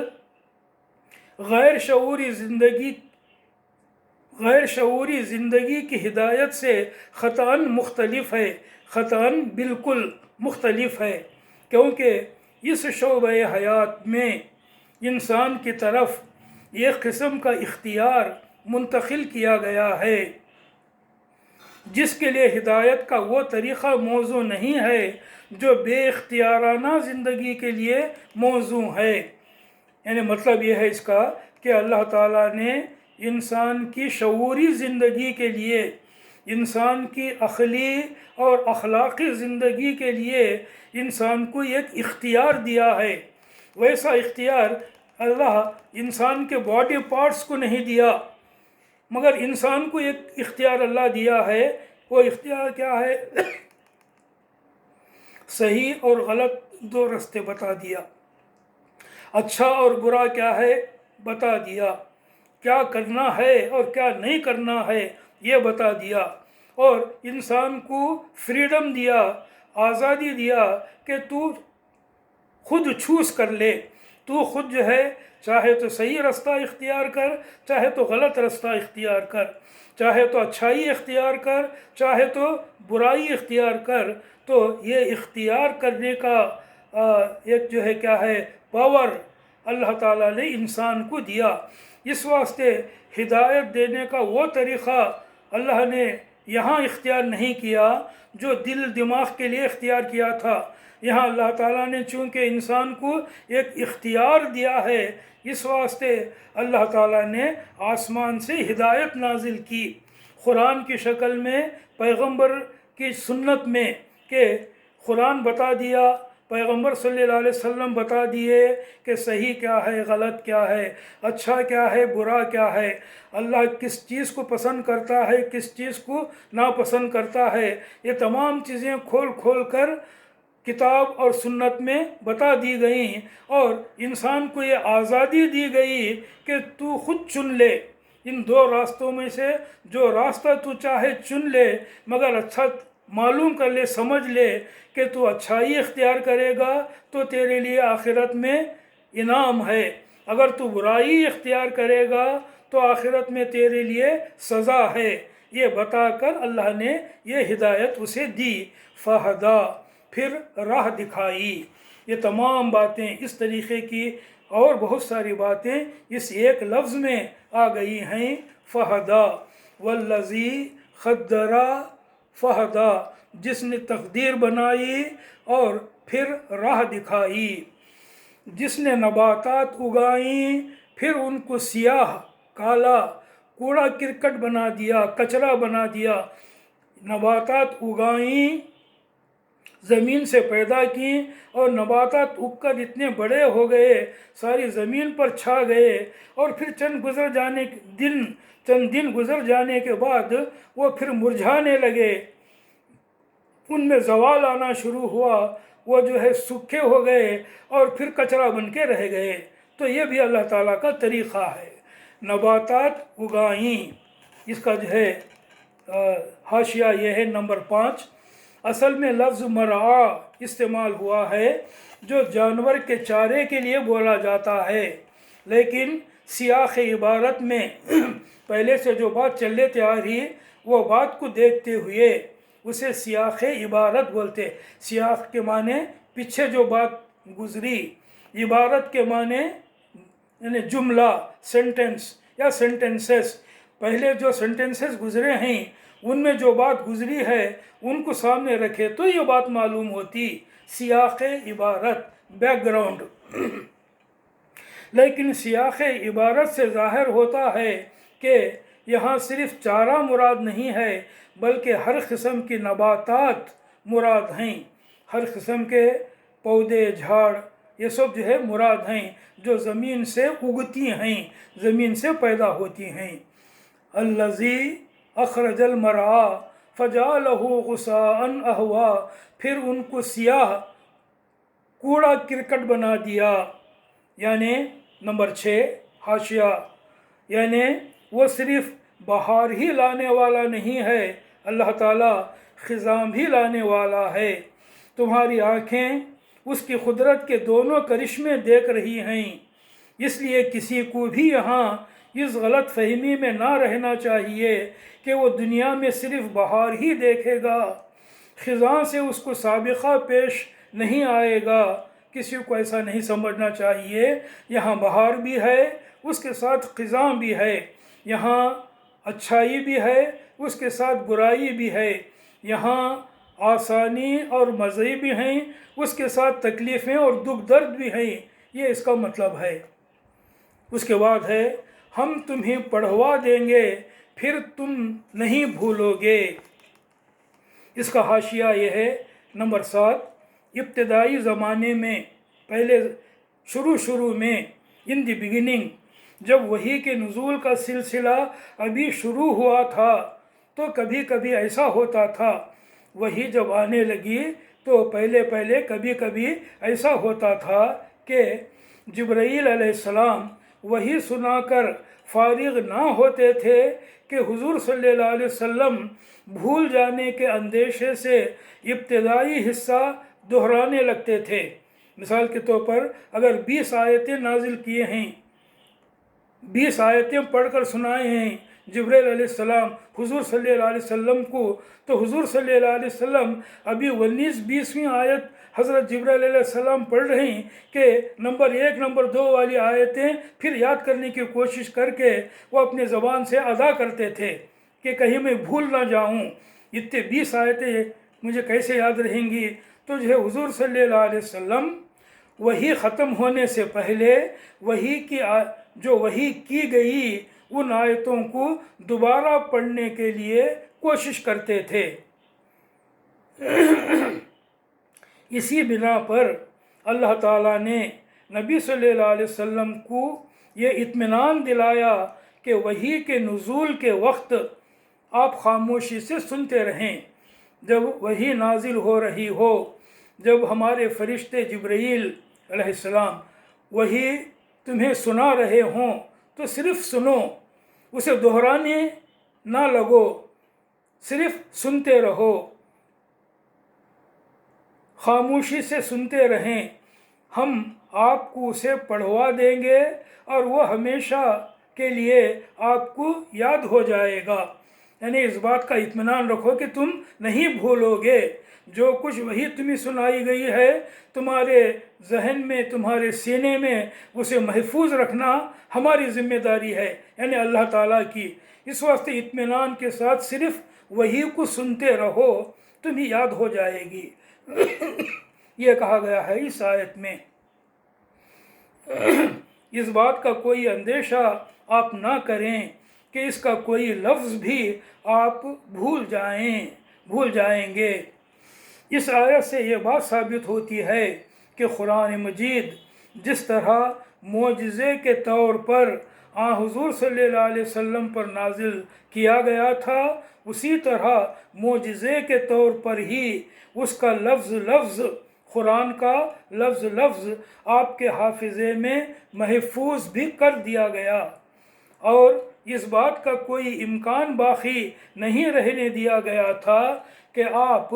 غیر شعوری زندگی کی ہدایت سے قطعاً مختلف ہے، قطعاً بالکل مختلف ہے، کیونکہ اس شعبہ حیات میں انسان کی طرف ایک قسم کا اختیار منتقل کیا گیا ہے، جس کے لیے ہدایت کا وہ طریقہ موزوں نہیں ہے جو بے اختیارانہ زندگی کے لیے موزوں ہے۔ یعنی مطلب یہ ہے اس کا کہ اللہ تعالیٰ نے انسان کی شعوری زندگی کے لیے، انسان کی عقلی اور اخلاقی زندگی کے لیے انسان کو ایک اختیار دیا ہے۔ ویسا اختیار اللہ انسان کے باڈی پارٹس کو نہیں دیا، مگر انسان کو ایک اختیار اللہ دیا ہے۔ وہ اختیار کیا ہے؟ صحیح اور غلط دو راستے بتا دیا، اچھا اور برا کیا ہے بتا دیا، کیا کرنا ہے اور کیا نہیں کرنا ہے یہ بتا دیا، اور انسان کو فریڈم دیا، آزادی دیا کہ تو خود چوز کر لے تو خود جو ہے چاہے تو صحیح راستہ اختیار کر، چاہے تو غلط راستہ اختیار کر، چاہے تو اچھائی اختیار کر، چاہے تو برائی اختیار کر۔ تو یہ اختیار کرنے کا ایک جو ہے کیا ہے پاور اللہ تعالیٰ نے انسان کو دیا۔ اس واسطے ہدایت دینے کا وہ طریقہ اللہ نے یہاں اختیار نہیں کیا جو دل دماغ کے لیے اختیار کیا تھا۔ یہاں اللہ تعالیٰ نے چونکہ انسان کو ایک اختیار دیا ہے، اس واسطے اللہ تعالیٰ نے آسمان سے ہدایت نازل کی قرآن کی شکل میں، پیغمبر کی سنت میں، کہ قرآن بتا دیا، پیغمبر صلی اللہ علیہ وسلم بتا دیے کہ صحیح کیا ہے، غلط کیا ہے، اچھا کیا ہے، برا کیا ہے، اللہ کس چیز کو پسند کرتا ہے، کس چیز کو ناپسند کرتا ہے۔ یہ تمام چیزیں کھول کھول کر کتاب اور سنت میں بتا دی گئیں، اور انسان کو یہ آزادی دی گئی کہ تو خود چن لے ان دو راستوں میں سے جو راستہ تو چاہے چن لے، مگر اچھا معلوم کر لے، سمجھ لے کہ تو اچھائی اختیار کرے گا تو تیرے لیے آخرت میں انعام ہے، اگر تو برائی اختیار کرے گا تو آخرت میں تیرے لیے سزا ہے۔ یہ بتا کر اللہ نے یہ ہدایت اسے دی، فہدا، پھر راہ دکھائی۔ یہ تمام باتیں اس طریقے کی اور بہت ساری باتیں اس ایک لفظ میں آ گئی ہیں، فہدا، والذی قدرا فہدا، جس نے تقدیر بنائی اور پھر راہ دکھائی، جس نے نباتات اگائیں پھر ان کو سیاہ کالا کوڑا کرکٹ بنا دیا، کچرا بنا دیا۔ نباتات اگائیں، زمین سے پیدا کی، اور نباتات اگ کر اتنے بڑے ہو گئے، ساری زمین پر چھا گئے، اور پھر چند دن گزر جانے کے بعد وہ پھر مرجھانے لگے، ان میں زوال آنا شروع ہوا، وہ جو ہے سوکھے ہو گئے اور پھر کچرا بن کے رہ گئے۔ تو یہ بھی اللہ تعالیٰ کا طریقہ ہے، نباتات اگائیں۔ اس کا جو ہے حاشیہ یہ ہے نمبر 5، اصل میں لفظ مرعا استعمال ہوا ہے جو جانور کے چارے کے لیے بولا جاتا ہے، لیکن سیاق عبارت میں پہلے سے جو بات چلتے آ رہی وہ بات کو دیکھتے ہوئے اسے سیاق عبارت بولتے۔ سیاق کے معنی پیچھے جو بات گزری، عبارت کے معنی یعنی جملہ، سینٹنس یا سینٹنسز، پہلے جو سینٹنسز گزرے ہیں ان میں جو بات گزری ہے ان کو سامنے رکھے تو یہ بات معلوم ہوتی، سیاق عبارت، بیک گراؤنڈ۔ لیکن سیاق عبارت سے ظاہر ہوتا ہے کہ یہاں صرف چارہ مراد نہیں ہے بلکہ ہر قسم کی نباتات مراد ہیں، ہر قسم کے پودے، جھاڑ، یہ سب جو ہے مراد ہیں جو زمین سے اگتی ہیں، زمین سے پیدا ہوتی ہیں۔ الذی اخرج المرعا فجعلہ غثاء احوا، پھر ان کو سیاہ کوڑا کرکٹ بنا دیا، یعنی نمبر 6 حاشیہ، یعنی وہ صرف بہار ہی لانے والا نہیں ہے، اللہ تعالیٰ خزاں بھی لانے والا ہے۔ تمہاری آنکھیں اس کی قدرت کے دونوں کرشمے دیکھ رہی ہیں، اس لیے کسی کو بھی یہاں اس غلط فہمی میں نہ رہنا چاہیے کہ وہ دنیا میں صرف بہار ہی دیکھے گا، خزاں سے اس کو سابقہ پیش نہیں آئے گا۔ کسی کو ایسا نہیں سمجھنا چاہیے، یہاں بہار بھی ہے، اس کے ساتھ خزاں بھی ہے، یہاں اچھائی بھی ہے، اس کے ساتھ برائی بھی ہے، یہاں آسانی اور مزے بھی ہیں، اس کے ساتھ تکلیفیں اور دکھ درد بھی ہیں، یہ اس کا مطلب ہے۔ اس کے بعد ہے ہم تمہیں پڑھوا دیں گے پھر تم نہیں بھولو گے۔ اس کا حاشیہ یہ ہے نمبر 7، ابتدائی زمانے میں، پہلے شروع میں، ان دی بگننگ، جب وحی کے نزول کا سلسلہ ابھی شروع ہوا تھا تو کبھی کبھی ایسا ہوتا تھا، وحی جب آنے لگی تو پہلے کبھی ایسا ہوتا تھا کہ جبرائیل علیہ السلام وحی سنا کر فارغ نہ ہوتے تھے کہ حضور صلی اللہ علیہ وسلم بھول جانے کے اندیشے سے ابتدائی حصہ دہرانے لگتے تھے، مثال کے طور پر اگر 20 آیتیں نازل کیے ہیں، 20 آیتیں پڑھ کر سنائے ہیں جبرائیل علیہ السلام حضور صلی اللہ علیہ وسلم کو، تو حضور صلی اللہ علیہ وسلم ابھی 19-20ویں آیت حضرت جبرائیل علیہ السلام پڑھ رہے ہیں کہ نمبر 1 نمبر 2 والی آیتیں پھر یاد کرنے کی کوشش کر کے وہ اپنے زبان سے ادا کرتے تھے کہ کہیں میں بھول نہ جاؤں، اتنے 20 آیتیں مجھے کیسے یاد رہیں گی۔ تو جو ہے حضور صلی اللہ علیہ وسلم وحی ختم ہونے سے پہلے جو وحی کی گئی ان آیتوں کو دوبارہ پڑھنے کے لیے کوشش کرتے تھے۔ اسی بنا پر اللہ تعالیٰ نے نبی صلی اللہ علیہ وسلم کو یہ اطمینان دلایا کہ وحی کے نزول کے وقت آپ خاموشی سے سنتے رہیں، جب وحی نازل ہو رہی ہو، جب ہمارے فرشتے جبرائیل علیہ السلام وحی تمہیں سنا رہے ہوں تو صرف سنو، اسے دہرانے نہ لگو، صرف سنتے رہو، خاموشی سے سنتے رہیں، ہم آپ کو اسے پڑھوا دیں گے اور وہ ہمیشہ کے لیے آپ کو یاد ہو جائے گا۔ یعنی اس بات کا اطمینان رکھو کہ تم نہیں بھولو گے، جو کچھ وحی تمہیں سنائی گئی ہے تمہارے ذہن میں، تمہارے سینے میں، اسے محفوظ رکھنا ہماری ذمہ داری ہے، یعنی اللہ تعالیٰ کی۔ اس واسطے اطمینان کے ساتھ صرف وحی کو سنتے رہو، تمہیں یاد ہو جائے گی۔ یہ کہا گیا ہے اس آیت میں۔ اس بات کا کوئی اندیشہ آپ نہ کریں کہ اس کا کوئی لفظ بھی آپ بھول جائیں گے۔ اس آیت سے یہ بات ثابت ہوتی ہے کہ قرآن مجید جس طرح معجزے کے طور پر حضور صلی اللہ علیہ وسلم پر نازل کیا گیا تھا، اسی طرح معجزے کے طور پر ہی اس کا لفظ قرآن کا لفظ آپ کے حافظے میں محفوظ بھی کر دیا گیا، اور اس بات کا کوئی امکان باقی نہیں رہنے دیا گیا تھا کہ آپ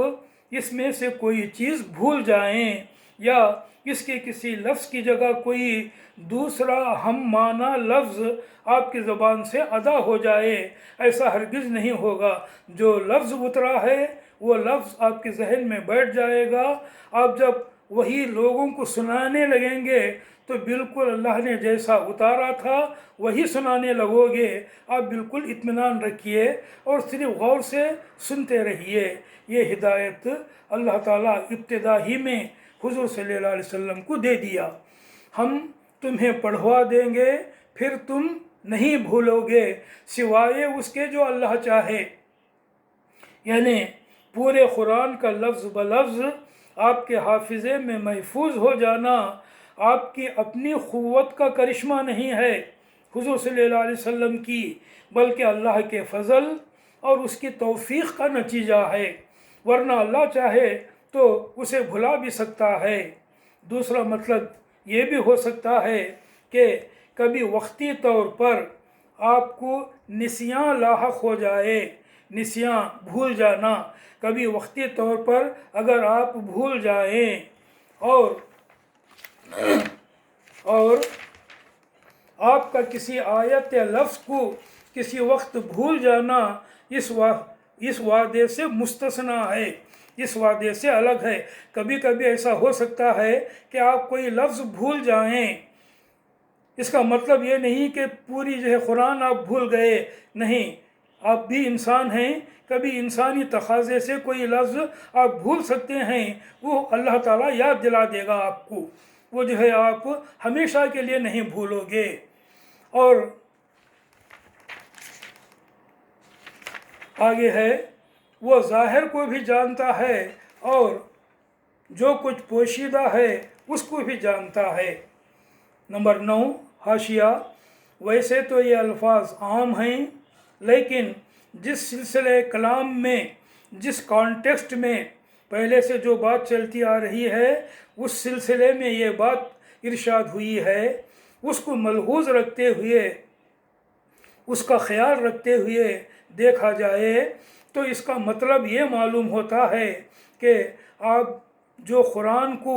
اس میں سے کوئی چیز بھول جائیں یا اس کے کسی لفظ کی جگہ کوئی دوسرا ہم معنی لفظ آپ کی زبان سے ادا ہو جائے۔ ایسا ہرگز نہیں ہوگا۔ جو لفظ اترا ہے وہ لفظ آپ کے ذہن میں بیٹھ جائے گا۔ آپ جب وہی لوگوں کو سنانے لگیں گے تو بالکل اللہ نے جیسا اتارا تھا وہی سنانے لگو گے۔ آپ بالکل اطمینان رکھیے اور صرف غور سے سنتے رہیے۔ یہ ہدایت اللہ تعالیٰ ابتدا ہی میں حضور صلی اللہ علیہ وسلم کو دے دیا۔ ہم تمہیں پڑھوا دیں گے، پھر تم نہیں بھولو گے سوائے اس کے جو اللہ چاہے۔ یعنی پورے قرآن کا لفظ بلفظ آپ کے حافظے میں محفوظ ہو جانا آپ کی اپنی قوت کا کرشمہ نہیں ہے حضور صلی اللہ علیہ وسلم کی، بلکہ اللہ کے فضل اور اس کی توفیق کا نتیجہ ہے، ورنہ اللہ چاہے تو اسے بھلا بھی سکتا ہے۔ دوسرا مطلب یہ بھی ہو سکتا ہے کہ کبھی وقتی طور پر آپ کو نسیان لاحق ہو جائے، نسیان بھول جانا، کبھی وقتی طور پر اگر آپ بھول جائیں اور آپ کا کسی آیت یا لفظ کو کسی وقت بھول جانا اس وعدے سے مستثنا ہے، اس وعدے سے الگ ہے۔ کبھی کبھی ایسا ہو سکتا ہے کہ آپ کوئی لفظ بھول جائیں، اس کا مطلب یہ نہیں کہ پوری جو ہے قرآن آپ بھول گئے، نہیں، آپ بھی انسان ہیں، کبھی انسانی تقاضے سے کوئی لفظ آپ بھول سکتے ہیں، وہ اللہ تعالیٰ یاد دلا دے گا آپ کو، وہ جو ہے آپ ہمیشہ کے لیے نہیں بھولو گے۔ اور آگے ہے وہ ظاہر کو بھی جانتا ہے اور جو کچھ پوشیدہ ہے اس کو بھی جانتا ہے۔ نمبر 9 حاشیہ، ویسے تو یہ الفاظ عام ہیں، لیکن جس سلسلے کلام میں، جس کانٹیکسٹ میں پہلے سے جو بات چلتی آ رہی ہے اس سلسلے میں یہ بات ارشاد ہوئی ہے، اس کو ملحوظ رکھتے ہوئے، اس کا خیال رکھتے ہوئے دیکھا جائے تو اس کا مطلب یہ معلوم ہوتا ہے کہ آپ جو قرآن کو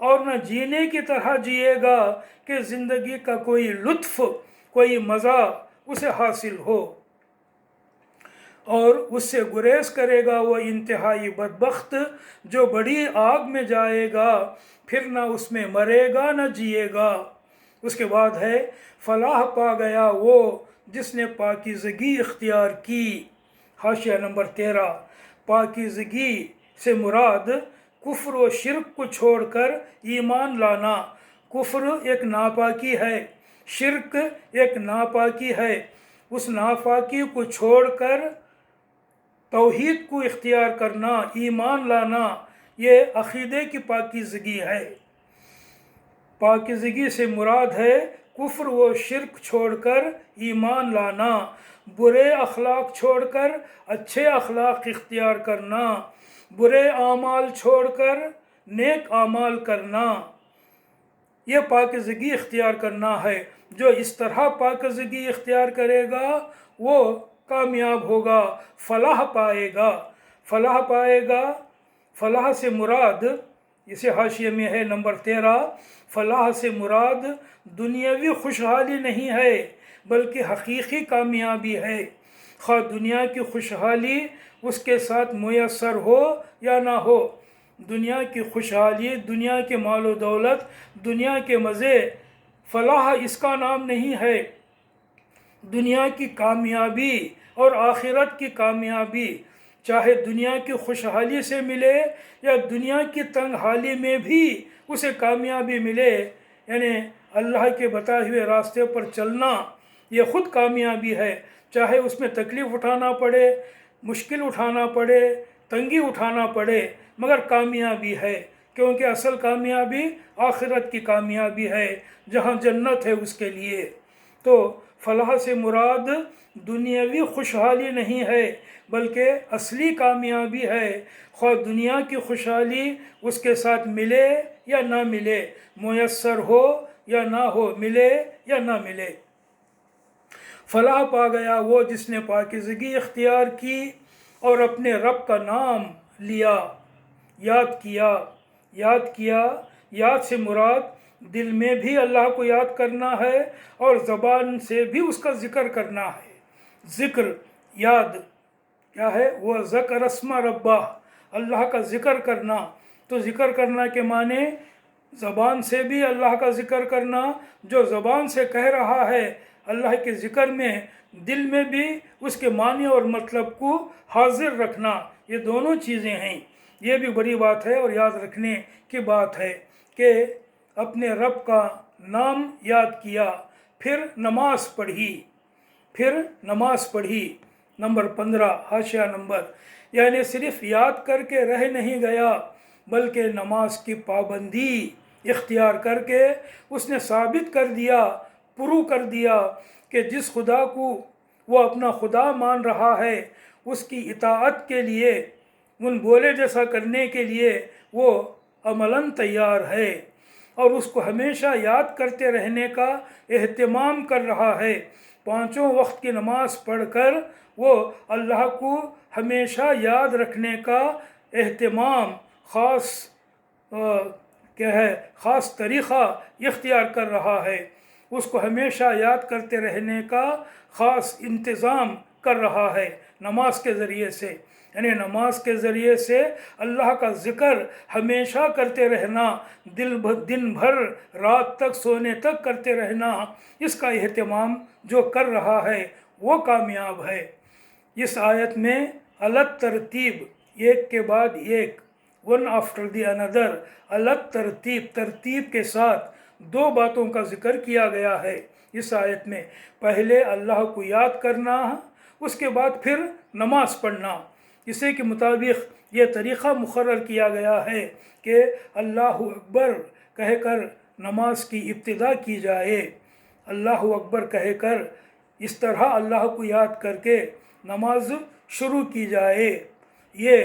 اور نہ جینے کی طرح جیے گا کہ زندگی کا کوئی لطف کوئی مزہ اسے حاصل ہو، اور اس سے گریز کرے گا وہ انتہائی بدبخت جو بڑی آگ میں جائے گا، پھر نہ اس میں مرے گا نہ جیے گا۔ اس کے بعد ہے فلاح پا گیا وہ جس نے پاکیزگی اختیار کی۔ حاشیہ نمبر 13۔ پاکیزگی سے مراد کفر و شرک کو چھوڑ کر ایمان لانا۔ کفر ایک ناپاکی ہے، شرک ایک ناپاکی ہے، اس ناپاکی کو چھوڑ کر توحید کو اختیار کرنا، ایمان لانا، یہ عقیدے کی پاکیزگی ہے۔ پاکیزگی سے مراد ہے کفر و شرک چھوڑ کر ایمان لانا، برے اخلاق چھوڑ کر اچھے اخلاق اختیار کرنا، برے اعمال چھوڑ کر نیک اعمال کرنا، یہ پاکیزگی اختیار کرنا ہے۔ جو اس طرح پاکیزگی اختیار کرے گا وہ کامیاب ہوگا، فلاح پائے گا۔ فلاح پائے گا، فلاح سے مراد، اسے حاشیے میں ہے نمبر 13، فلاح سے مراد دنیاوی خوشحالی نہیں ہے بلکہ حقیقی کامیابی ہے، خواہ دنیا کی خوشحالی اس کے ساتھ میسر ہو یا نہ ہو۔ دنیا کی خوشحالی، دنیا کے مال و دولت، دنیا کے مزے، فلاح اس کا نام نہیں ہے۔ دنیا کی کامیابی اور آخرت کی کامیابی چاہے دنیا کی خوشحالی سے ملے یا دنیا کی تنگ حالی میں بھی اسے کامیابی ملے، یعنی اللہ کے بتائے ہوئے راستے پر چلنا یہ خود کامیابی ہے، چاہے اس میں تکلیف اٹھانا پڑے، مشکل اٹھانا پڑے، تنگی اٹھانا پڑے، مگر کامیابی ہے، کیونکہ اصل کامیابی آخرت کی کامیابی ہے جہاں جنت ہے اس کے لیے۔ تو فلاح سے مراد دنیاوی خوشحالی نہیں ہے بلکہ اصلی کامیابی ہے، خواہ دنیا کی خوشحالی اس کے ساتھ ملے یا نہ ملے، میسر ہو یا نہ ہو، ملے یا نہ ملے۔ فلاح پا گیا وہ جس نے پاکیزگی اختیار کی اور اپنے رب کا نام لیا، یاد کیا۔ یاد سے مراد دل میں بھی اللہ کو یاد کرنا ہے اور زبان سے بھی اس کا ذکر کرنا ہے۔ ذکر، یاد کیا ہے؟ وہ ذکر اسم ربہ، اللہ کا ذکر کرنا۔ تو ذکر کرنا کے معنی زبان سے بھی اللہ کا ذکر کرنا، جو زبان سے کہہ رہا ہے اللہ کے ذکر میں دل میں بھی اس کے معنی اور مطلب کو حاضر رکھنا، یہ دونوں چیزیں ہیں۔ یہ بھی بڑی بات ہے اور یاد رکھنے کی بات ہے کہ اپنے رب کا نام یاد کیا، پھر نماز پڑھی۔ نمبر 15 حاشیہ نمبر، یعنی صرف یاد کر کے رہ نہیں گیا بلکہ نماز کی پابندی اختیار کر کے اس نے ثابت کر دیا، پرو کر دیا کہ جس خدا کو وہ اپنا خدا مان رہا ہے اس کی اطاعت کے لیے، ان بولے جیسا کرنے کے لیے وہ عملاً تیار ہے، اور اس کو ہمیشہ یاد کرتے رہنے کا اہتمام کر رہا ہے۔ 5 وقت کی نماز پڑھ کر وہ اللہ کو ہمیشہ یاد رکھنے کا اہتمام، خاص طریقہ اختیار کر رہا ہے، اس کو ہمیشہ یاد کرتے رہنے کا خاص انتظام کر رہا ہے نماز کے ذریعے سے، یعنی نماز کے ذریعے سے اللہ کا ذکر ہمیشہ کرتے رہنا، دن بھر رات تک سونے تک کرتے رہنا، اس کا اہتمام جو کر رہا ہے وہ کامیاب ہے۔ اس آیت میں الگ ترتیب، ایک کے بعد ایک، ون آفٹر دی اندر، الگ ترتیب کے ساتھ 2 باتوں کا ذکر کیا گیا ہے اس آیت میں۔ پہلے اللہ کو یاد کرنا، اس کے بعد پھر نماز پڑھنا۔ اسی کے مطابق یہ طریقہ مقرر کیا گیا ہے کہ اللہ اکبر کہہ کر نماز کی ابتدا کی جائے، اللہ اکبر کہہ کر اس طرح اللہ کو یاد کر کے نماز شروع کی جائے۔ یہ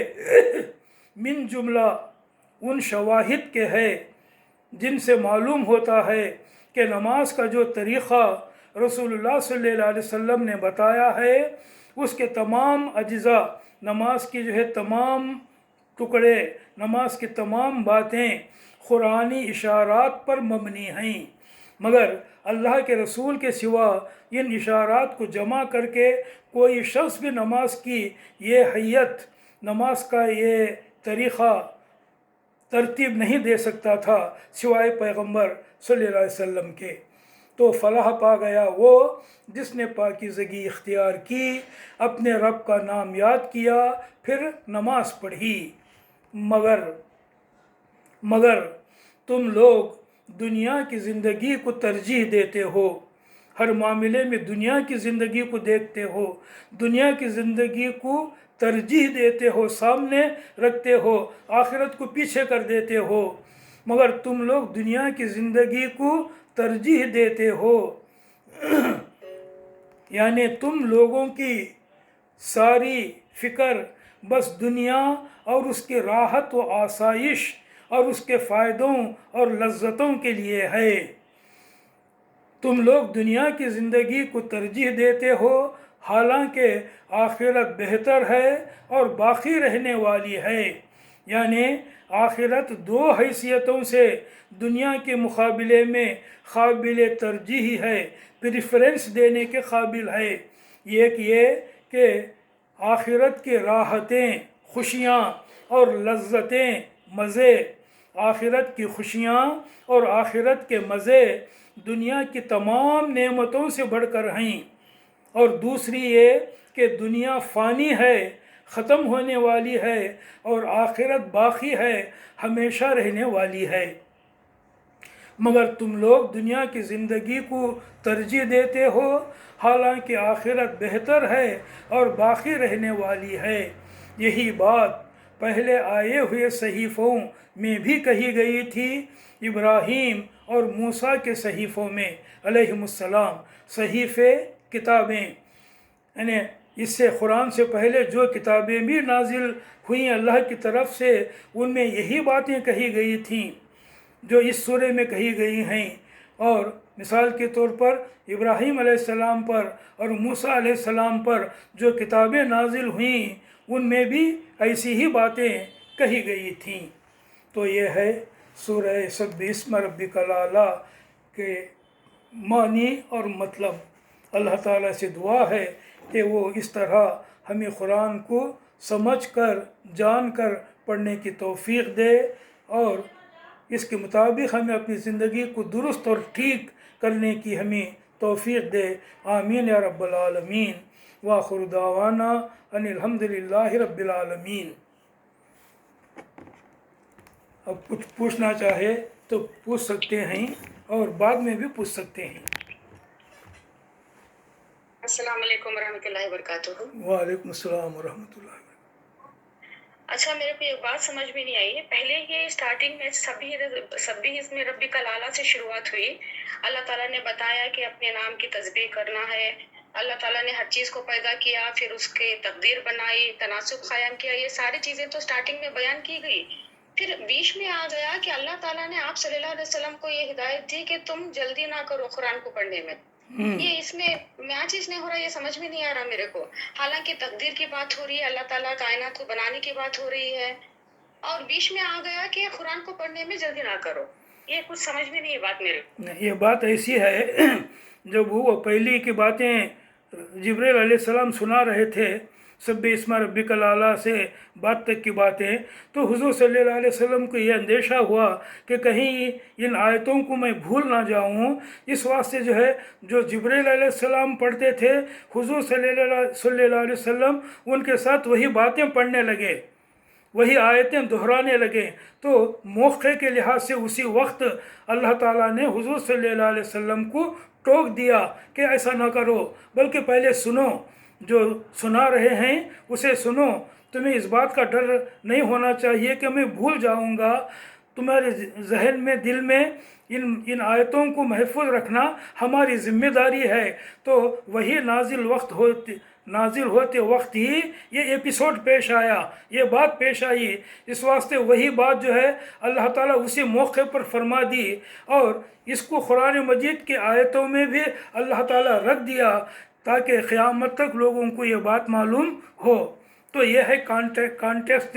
من جملہ ان شواہد کے ہے جن سے معلوم ہوتا ہے کہ نماز کا جو طریقہ رسول اللہ صلی اللہ علیہ وسلم نے بتایا ہے، اس کے تمام اجزاء، نماز کی جو ہے تمام ٹکڑے، نماز کی تمام باتیں قرآنی اشارات پر مبنی ہیں، مگر اللہ کے رسول کے سوا ان اشارات کو جمع کر کے کوئی شخص بھی نماز کی یہ حیت، نماز کا یہ طریقہ ترتیب نہیں دے سکتا تھا سوائے پیغمبر صلی اللہ علیہ وسلم کے۔ تو فلاح پا گیا وہ جس نے پاکیزگی اختیار کی، اپنے رب کا نام یاد کیا، پھر نماز پڑھی۔ مگر تم لوگ دنیا کی زندگی کو ترجیح دیتے ہو، ہر معاملے میں دنیا کی زندگی کو دیکھتے ہو، دنیا کی زندگی کو ترجیح دیتے ہو، سامنے رکھتے ہو، آخرت کو پیچھے کر دیتے ہو، مگر تم لوگ دنیا کی زندگی کو ترجیح دیتے ہو، یعنی تم لوگوں کی ساری فکر بس دنیا اور اس کی راحت و آسائش اور اس کے فائدوں اور لذتوں کے لیے ہے۔ تم لوگ دنیا کی زندگی کو ترجیح دیتے ہو، حالانکہ آخرت بہتر ہے اور باقی رہنے والی ہے، یعنی آخرت دو حیثیتوں سے دنیا کے مقابلے میں قابل ترجیح ہے، پریفرنس دینے کے قابل ہے۔ ایک یہ کہ آخرت کی راحتیں، خوشیاں اور لذتیں، مزے، آخرت کی خوشیاں اور آخرت کے مزے دنیا کی تمام نعمتوں سے بڑھ کر ہیں، اور دوسری یہ کہ دنیا فانی ہے، ختم ہونے والی ہے، اور آخرت باقی ہے، ہمیشہ رہنے والی ہے۔ مگر تم لوگ دنیا کی زندگی کو ترجیح دیتے ہو، حالانکہ آخرت بہتر ہے اور باقی رہنے والی ہے۔ یہی بات پہلے آئے ہوئے صحیفوں میں بھی کہی گئی تھی، ابراہیم اور موسیٰ کے صحیفوں میں علیہم السلام، صحیفے کتابیں، یعنی اس سے قرآن سے پہلے جو کتابیں بھی نازل ہوئیں اللہ کی طرف سے، ان میں یہی باتیں کہی گئی تھیں جو اس سورہ میں کہی گئی ہیں۔ اور مثال کے طور پر ابراہیم علیہ السلام پر اور موسیٰ علیہ السلام پر جو کتابیں نازل ہوئیں ان میں بھی ایسی ہی باتیں کہی گئی تھیں۔ تو یہ ہے سورہ سبح اسم ربک الاعلیٰ کے معنی اور مطلب۔ اللہ تعالیٰ سے دعا ہے کہ وہ اس طرح ہمیں قرآن کو سمجھ کر، جان کر پڑھنے کی توفیق دے، اور اس کے مطابق ہمیں اپنی زندگی کو درست اور ٹھیک کرنے کی ہمیں توفیق دے۔ آمین یا رب العالمین۔ وآخر دعوانا ان الحمد للہ رب العالمین۔ اب کچھ پوچھنا چاہے تو پوچھ سکتے ہیں، اور بعد میں بھی پوچھ سکتے ہیں۔ السلام علیکم ورحمۃ اللہ وبرکاتہ۔ وعلیکم السلام ورحمۃ اللہ۔ اچھا، میرے کو ایک بات سمجھ میں نہیں آئی ہے۔ پہلے یہ اسٹارٹنگ میں سبح اسم ربک الاعلیٰ سے شروعات ہوئی، اللہ تعالیٰ نے بتایا کہ اپنے نام کی تسبیح کرنا ہے، اللہ تعالیٰ نے ہر چیز کو پیدا کیا، پھر اس کے تقدیر بنائی، تناسب قائم کیا، یہ ساری چیزیں تو اسٹارٹنگ میں بیان کی گئی۔ پھر بیچ میں آ گیا کہ اللہ تعالیٰ نے آپ صلی اللہ علیہ وسلم کو یہ ہدایت دی کہ تم جلدی نہ کرو قرآن کو پڑھنے میں۔ یہ اس میں میچ اس نہیں ہو رہا، یہ سمجھ میں نہیں آ رہا میرے کو۔ حالانکہ تقدیر کی بات ہو رہی ہے، اللہ تعالیٰ کائنات کو بنانے کی بات ہو رہی ہے، اور بیچ میں آ گیا کہ قرآن کو پڑھنے میں جلدی نہ کرو۔ یہ کچھ سمجھ میں نہیں ہے بات میرے کو۔ یہ بات ایسی ہے، جب وہ پہلی کی باتیں جبریل علیہ السلام سنا رہے تھے، سبح اسم ربک الاعلیٰ سے بات تک کی باتیں، تو حضور صلی اللہ علیہ وسلم کو یہ اندیشہ ہوا کہ کہیں ان آیتوں کو میں بھول نہ جاؤں، اس واسطے جو ہے جو جبریل علیہ السلام پڑھتے تھے، حضور صلی اللہ علیہ وسلم ان کے ساتھ وہی باتیں پڑھنے لگے، وہی آیتیں دہرانے لگے۔ تو موقع کے لحاظ سے اسی وقت اللہ تعالیٰ نے حضور صلی اللہ علیہ وسلم کو ٹوک دیا کہ ایسا نہ کرو، بلکہ پہلے سنو، جو سنا رہے ہیں اسے سنو، تمہیں اس بات کا ڈر نہیں ہونا چاہیے کہ میں بھول جاؤں گا۔ تمہارے ذہن میں، دل میں ان آیتوں کو محفوظ رکھنا ہماری ذمہ داری ہے۔ تو وہی نازل ہوتے وقت ہی یہ ایپیسوڈ پیش آیا، یہ بات پیش آئی، اس واسطے وہی بات جو ہے اللہ تعالیٰ اسی موقع پر فرما دی، اور اس کو قرآن مجید کی آیتوں میں بھی اللہ تعالیٰ رکھ دیا تاکہ قیامت تک لوگوں کو یہ بات معلوم ہو۔ تو یہ ہے کانٹیکسٹ